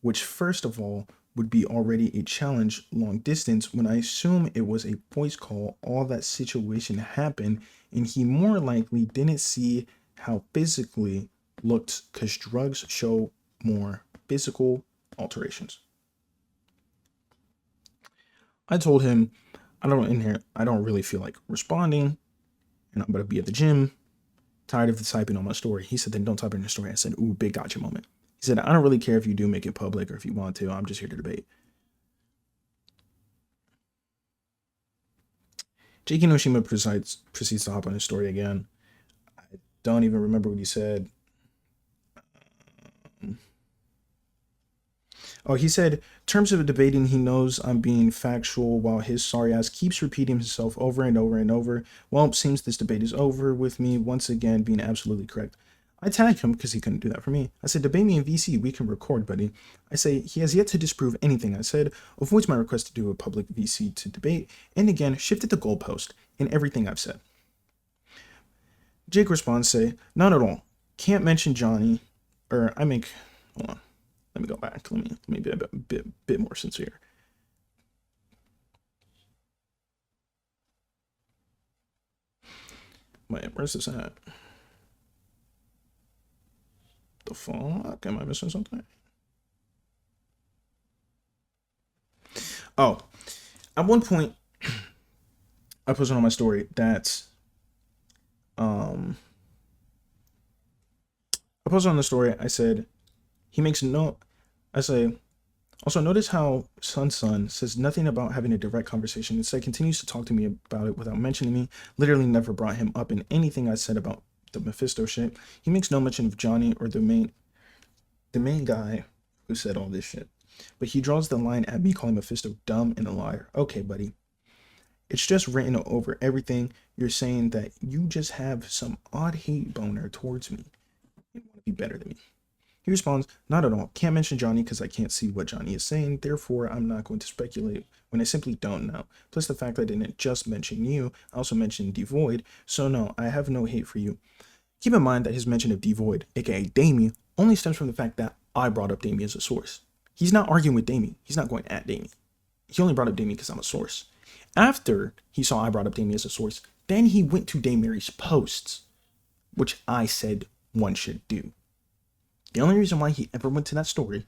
which first of all would be already a challenge long distance when I assume it was a voice call, all that situation happened, and he more likely didn't see how physically looked because drugs show more physical alterations. I told him, I don't really feel like responding, and I'm going to be at the gym, tired of the typing on my story. He said, then don't type in your story. I said, ooh, big gotcha moment. He said, I don't really care if you do make it public or if you want to. I'm just here to debate. J.K. Noshima proceeds to hop on his story again. I don't even remember what he said. Oh, he said, terms of debating, he knows I'm being factual while his sorry ass keeps repeating himself over and over and over. Well, it seems this debate is over with me once again being absolutely correct. I tagged him because he couldn't do that for me. I said, debate me in VC, we can record, buddy. I say, he has yet to disprove anything I said, avoids my request to do a public VC to debate, and again, shifted the goalpost in everything I've said. Jake responds, say, not at all. Can't mention Johnny, hold on. Let me go back. Let me be a bit more sincere. Wait, where's this at? The fuck? Am I missing something? Oh, at one point, I posted on my story that I posted on the story. I said he makes no. I say also notice how Sun says nothing about having a direct conversation. Instead, continues to talk to me about it without mentioning me. Literally never brought him up in anything I said about the Mephisto shit. He makes no mention of Johnny or the main guy who said all this shit. But he draws the line at me calling Mephisto dumb and a liar. Okay, buddy. It's just written over everything. You're saying that you just have some odd hate boner towards me. You want to be better than me. He responds, not at all. Can't mention Johnny because I can't see what Johnny is saying. Therefore, I'm not going to speculate when I simply don't know. Plus the fact that I didn't just mention you, I also mentioned Devoid. So no, I have no hate for you. Keep in mind that his mention of Devoid, aka Damie, only stems from the fact that I brought up Damie as a source. He's not arguing with Damie. He's not going at Damie. He only brought up Damie because I'm a source. After he saw I brought up Damie as a source, then he went to Dame Mary's posts, which I said one should do. The only reason why he ever went to that story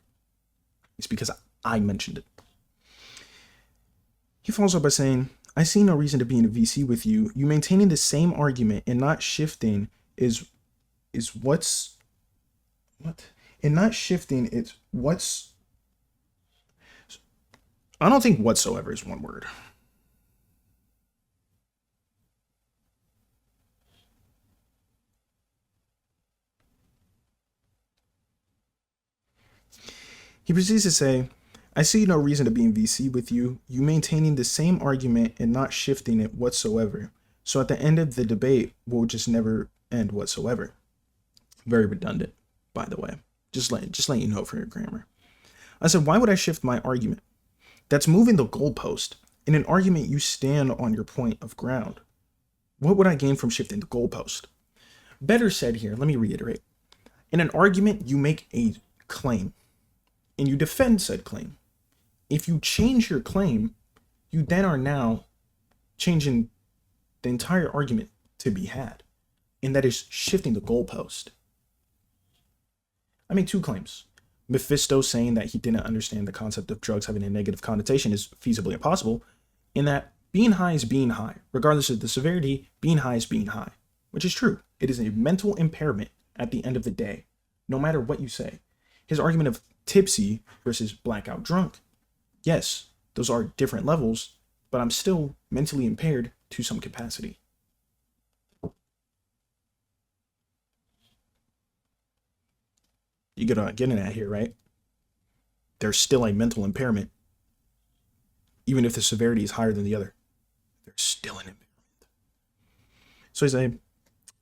is because I mentioned it. He follows up by saying, I see no reason to be in a VC with you. You maintaining the same argument and not shifting is what's what? And not shifting, it's what's I don't think whatsoever is one word. He proceeds to say, I see no reason to be in VC with you. You maintaining the same argument and not shifting it whatsoever. So at the end of the debate, will just never end whatsoever. Very redundant, by the way. Just let you know for your grammar. I said, why would I shift my argument? That's moving the goalpost. In an argument, you stand on your point of ground. What would I gain from shifting the goalpost? Better said here, let me reiterate. In an argument, you make a claim, and you defend said claim. If you change your claim, you then are now changing the entire argument to be had, and that is shifting the goalpost. I made two claims. Mephisto saying that he didn't understand the concept of drugs having a negative connotation is feasibly impossible, in that being high is being high. Regardless of the severity, being high is being high, which is true. It is a mental impairment at the end of the day, no matter what you say. His argument of tipsy versus blackout drunk, yes, those are different levels, but I'm still mentally impaired to some capacity. You get getting at here, right? There's still a mental impairment, even if the severity is higher than the other. There's still an impairment. So he's saying,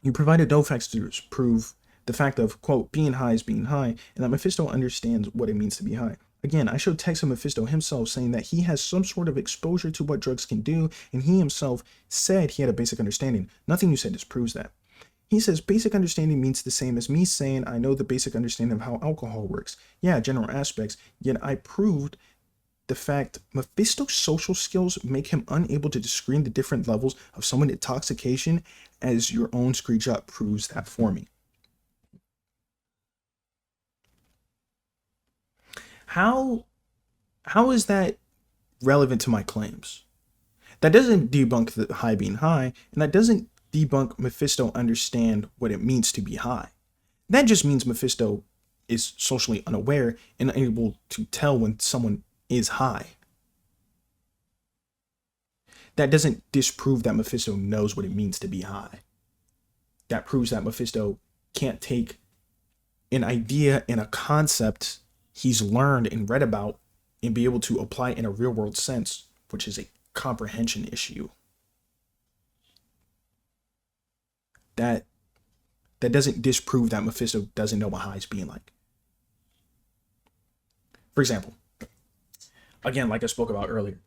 you provided no facts to prove the fact of, quote, being high is being high, and that Mephisto understands what it means to be high. Again, I showed text of Mephisto himself saying that he has some sort of exposure to what drugs can do, and he himself said he had a basic understanding. Nothing you said disproves that. He says basic understanding means the same as me saying I know the basic understanding of how alcohol works. Yeah, general aspects, yet I proved the fact Mephisto's social skills make him unable to discern the different levels of someone's intoxication, as your own screenshot proves that for me. How is that relevant to my claims? That doesn't debunk the high being high, and that doesn't debunk Mephisto understand what it means to be high. That just means Mephisto is socially unaware and unable to tell when someone is high. that doesn't disprove that Mephisto knows what it means to be high. That proves that Mephisto can't take an idea and a concept he's learned and read about and be able to apply it in a real world sense, which is a comprehension issue. That doesn't disprove that Mephisto doesn't know what high is being like. For example, again, like I spoke about earlier,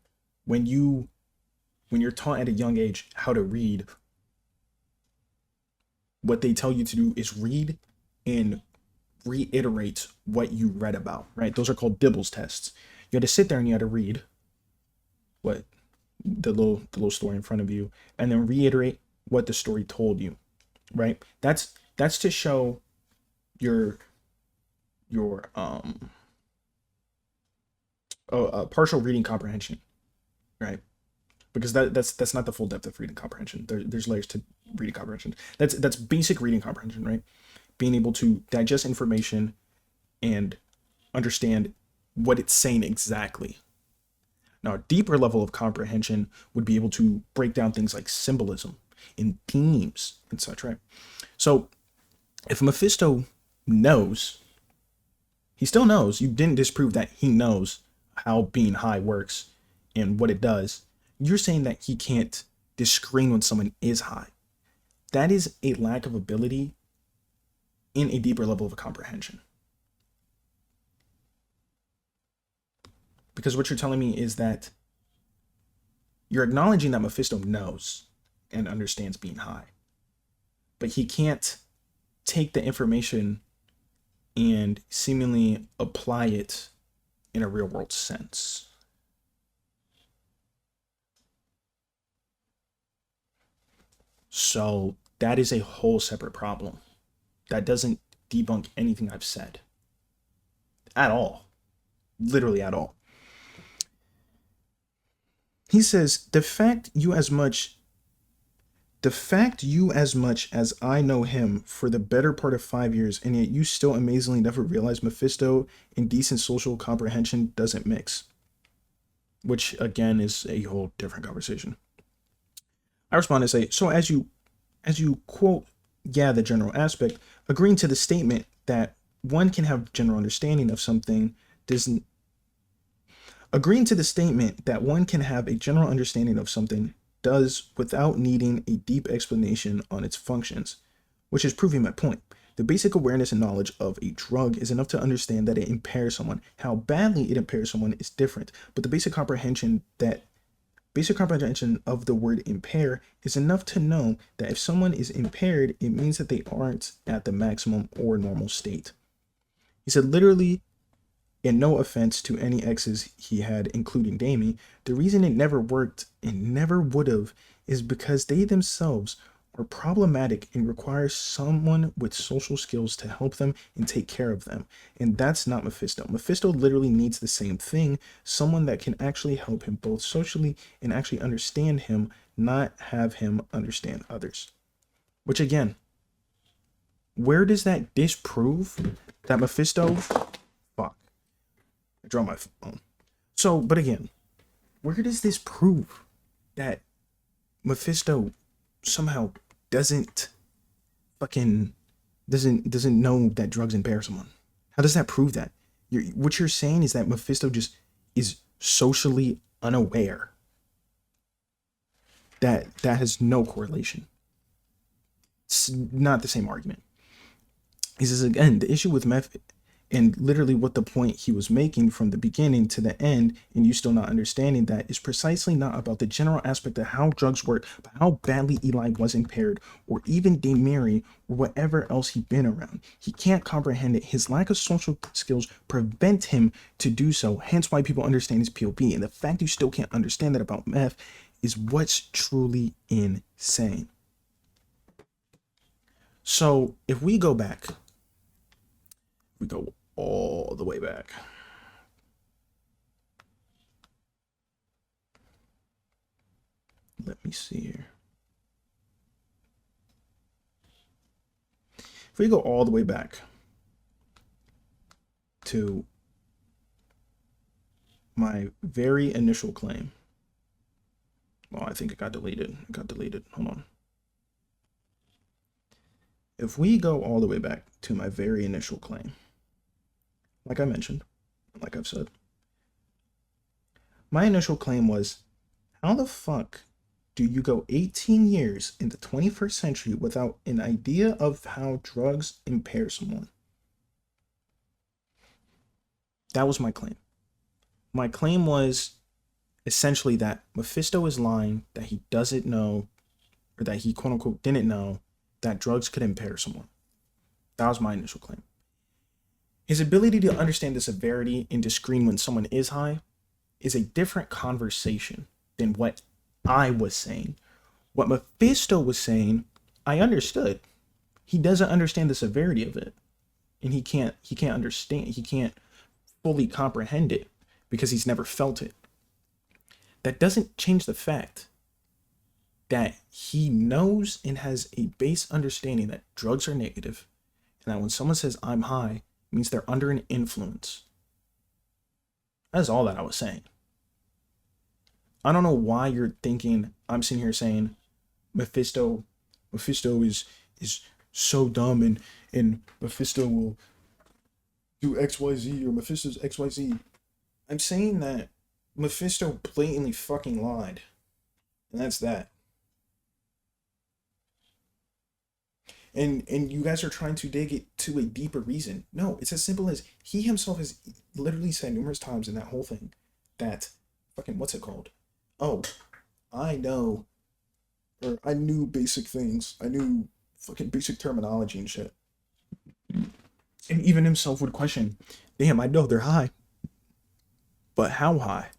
when you're taught at a young age how to read, what they tell you to do is read and reiterate what you read about, right? Those are called Dibbles tests. You had to sit there and you had to read what the little story in front of you and then reiterate what the story told you, right? That's to show your partial reading comprehension, right? Because that's not the full depth of reading comprehension. There's layers to reading comprehension. That's basic reading comprehension, right? Being able to digest information and understand what it's saying exactly. Now, a deeper level of comprehension would be able to break down things like symbolism and themes and such, right? So if Mephisto knows, he still knows. You didn't disprove that he knows how being high works and what it does. You're saying that he can't discern when someone is high. That is a lack of ability in a deeper level of comprehension. Because what you're telling me is that you're acknowledging that Mephisto knows and understands being high, but he can't take the information and seemingly apply it in a real world sense. So that is a whole separate problem. That doesn't debunk anything I've said. At all. Literally at all. He says, the fact you as much as I know him for the better part of 5 years, and yet you still amazingly never realize Mephisto and decent social comprehension doesn't mix. Which, again, is a whole different conversation. I respond and say, so as you quote, yeah, the general aspect, agreeing to the statement that one can have general understanding of something doesn't agreeing to the statement that one can have a general understanding of something does without needing a deep explanation on its functions, which is proving my point. The basic awareness and knowledge of a drug is enough to understand that it impairs someone. How badly it impairs someone is different, but the basic comprehension of the word impair is enough to know that if someone is impaired, it means that they aren't at the maximum or normal state. He said, literally, and no offense to any exes he had, including Damie, the reason it never worked and never would have is because they themselves are problematic and require someone with social skills to help them and take care of them. And that's not Mephisto. Mephisto literally needs the same thing, someone that can actually help him both socially and actually understand him, not have him understand others. Which again, where does that disprove that Mephisto... I draw my phone. So, but again, where does this prove that Mephisto somehow doesn't know that drugs impair someone? How does that prove that? What you're saying is that Mephisto just is socially unaware. That has no correlation. It's not the same argument. He says again, the issue with meth, and literally what the point he was making from the beginning to the end, and you still not understanding that, is precisely not about the general aspect of how drugs work, but how badly Eli was impaired, or even Damari, or whatever else he'd been around. He can't comprehend it. His lack of social skills prevent him to do so, hence why people understand his POV. And the fact you still can't understand that about meth is what's truly insane. So if we go back, we go all the way back. Let me see here. If we go all the way back to my very initial claim Well, I think it got deleted. It got deleted. Hold on. If we go all the way back to my very initial claim, like I mentioned, like I've said, my initial claim was, how the fuck do you go 18 years in the 21st century without an idea of how drugs impair someone? That was my claim. My claim was essentially that Mephisto is lying, that he doesn't know, or that he quote unquote didn't know that drugs could impair someone. That was my initial claim. His ability to understand the severity and discern when someone is high is a different conversation than what I was saying. What Mephisto was saying, I understood. He doesn't understand the severity of it. And he can't understand, he can't fully comprehend it because he's never felt it. That doesn't change the fact that he knows and has a base understanding that drugs are negative, and that when someone says I'm high, it means they're under an influence. That's all that I was saying. I don't know why you're thinking I'm sitting here saying Mephisto is so dumb and Mephisto will do XYZ or Mephisto's XYZ. I'm saying that Mephisto blatantly fucking lied. And that's that. And you guys are trying to dig it to a deeper reason. No, it's as simple as he himself has literally said numerous times in that whole thing that fucking what's it called? Oh, I know, or I knew basic things. I knew fucking basic terminology and shit. And even himself would question, damn, I know they're high, but how high?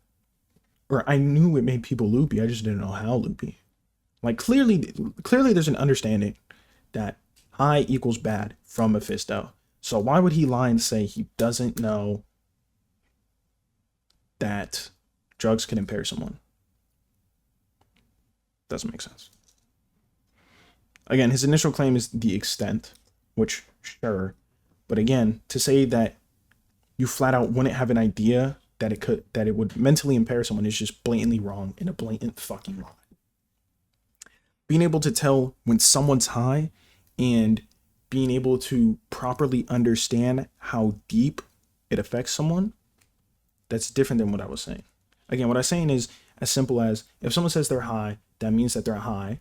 Or I knew it made people loopy, I just didn't know how loopy. Like clearly there's an understanding that high equals bad from Mephisto. So why would he lie and say he doesn't know that drugs can impair someone? Doesn't make sense. Again, his initial claim is the extent, which sure, but again, to say that you flat out wouldn't have an idea that it would mentally impair someone is just blatantly wrong and a blatant fucking lie. Being able to tell when someone's high and being able to properly understand how deep it affects someone, that's different than what I was saying. Again, what I'm saying is as simple as if someone says they're high, that means that they're high,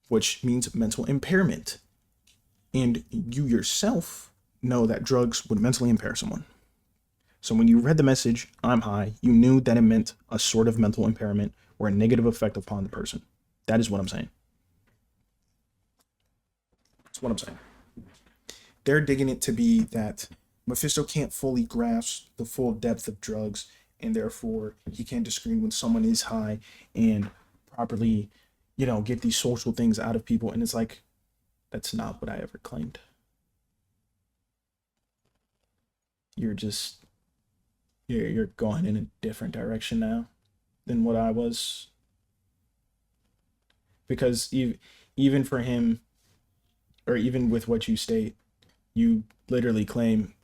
which means mental impairment. And you yourself know that drugs would mentally impair someone. So when you read the message, I'm high, you knew that it meant a sort of mental impairment or a negative effect upon the person. That is what I'm saying. That's what I'm saying. They're digging it to be that Mephisto can't fully grasp the full depth of drugs, and therefore he can't discern when someone is high and properly, get these social things out of people. And it's like, that's not what I ever claimed. You're going in a different direction now than what I was. Because even for him, or even with what you state, you literally claim,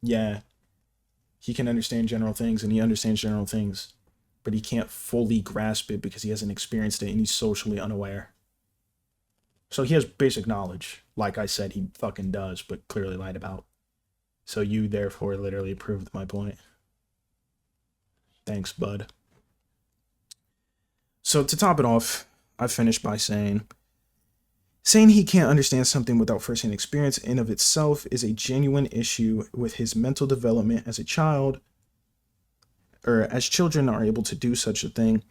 yeah, he can understand general things and he understands general things, but he can't fully grasp it because he hasn't experienced it and he's socially unaware. So he has basic knowledge, like I said he fucking does, but clearly lied about. So you therefore literally proved my point. Thanks, bud. So to top it off, I finished by saying he can't understand something without firsthand experience in of itself is a genuine issue with his mental development as a child, or as children are able to do such a thing.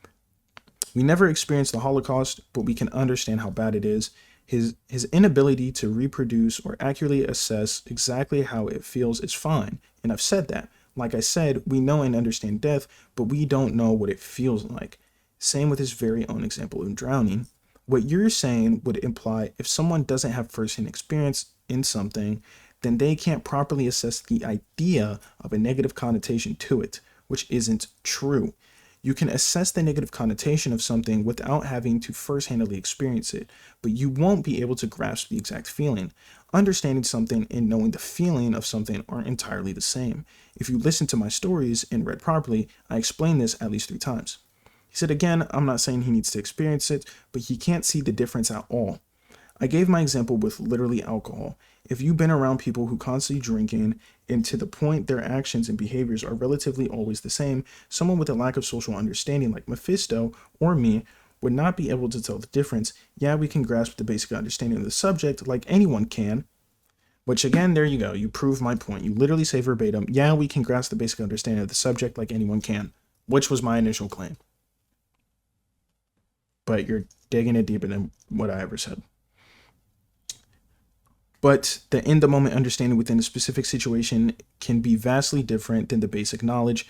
We never experienced the Holocaust, but we can understand how bad it is. His inability to reproduce or accurately assess exactly how it feels is fine, and I've said that. Like I said, we know and understand death, but we don't know what it feels like. Same with his very own example of drowning. What you're saying would imply if someone doesn't have firsthand experience in something, then they can't properly assess the idea of a negative connotation to it, which isn't true. You can assess the negative connotation of something without having to first-handedly experience it, but you won't be able to grasp the exact feeling. Understanding something and knowing the feeling of something aren't entirely the same. If you listen to my stories and read properly, I explain this at least 3 times. He said, again, I'm not saying he needs to experience it, but he can't see the difference at all. I gave my example with literally alcohol. If you've been around people who constantly drinking and to the point their actions and behaviors are relatively always the same, someone with a lack of social understanding like Mephisto or me would not be able to tell the difference. Yeah, we can grasp the basic understanding of the subject like anyone can, which again, there you go. You prove my point. You literally say verbatim, yeah, we can grasp the basic understanding of the subject like anyone can, which was my initial claim. But you're digging it deeper than what I ever said. But the in the moment understanding within a specific situation can be vastly different than the basic knowledge.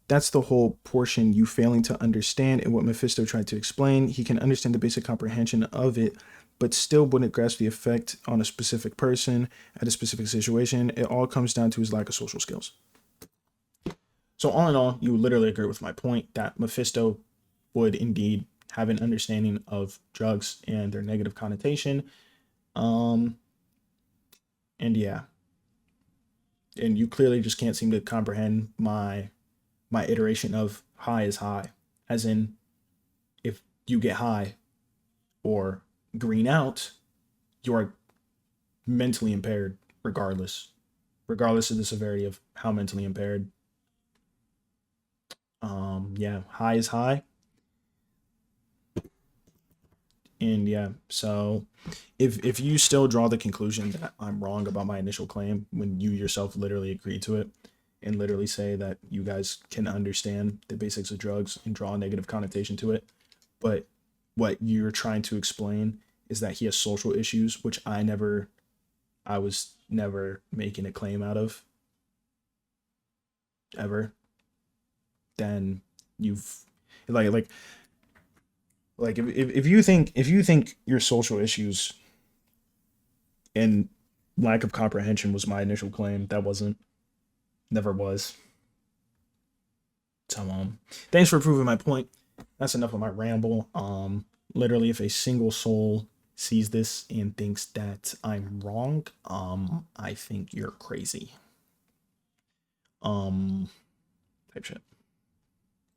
That's the whole portion you failing to understand and what Mephisto tried to explain. He can understand the basic comprehension of it, but still wouldn't grasp the effect on a specific person at a specific situation. It all comes down to his lack of social skills. So all in all, you literally agree with my point that Mephisto would indeed have an understanding of drugs and their negative connotation. And yeah, and you clearly just can't seem to comprehend my iteration of high is high, as in if you get high or green out, you are mentally impaired regardless of the severity of how mentally impaired. Yeah, high is high, and yeah, so if you still draw the conclusion that I'm wrong about my initial claim when you yourself literally agree to it and literally say that you guys can understand the basics of drugs and draw a negative connotation to it, but what you're trying to explain is that he has social issues, which I was never making a claim out of ever, then you've like if you think your social issues and lack of comprehension was my initial claim, that wasn't, never was. So thanks for proving my point. That's enough of my ramble. Literally, if a single soul sees this and thinks that I'm wrong, I think you're crazy. Um, type shit.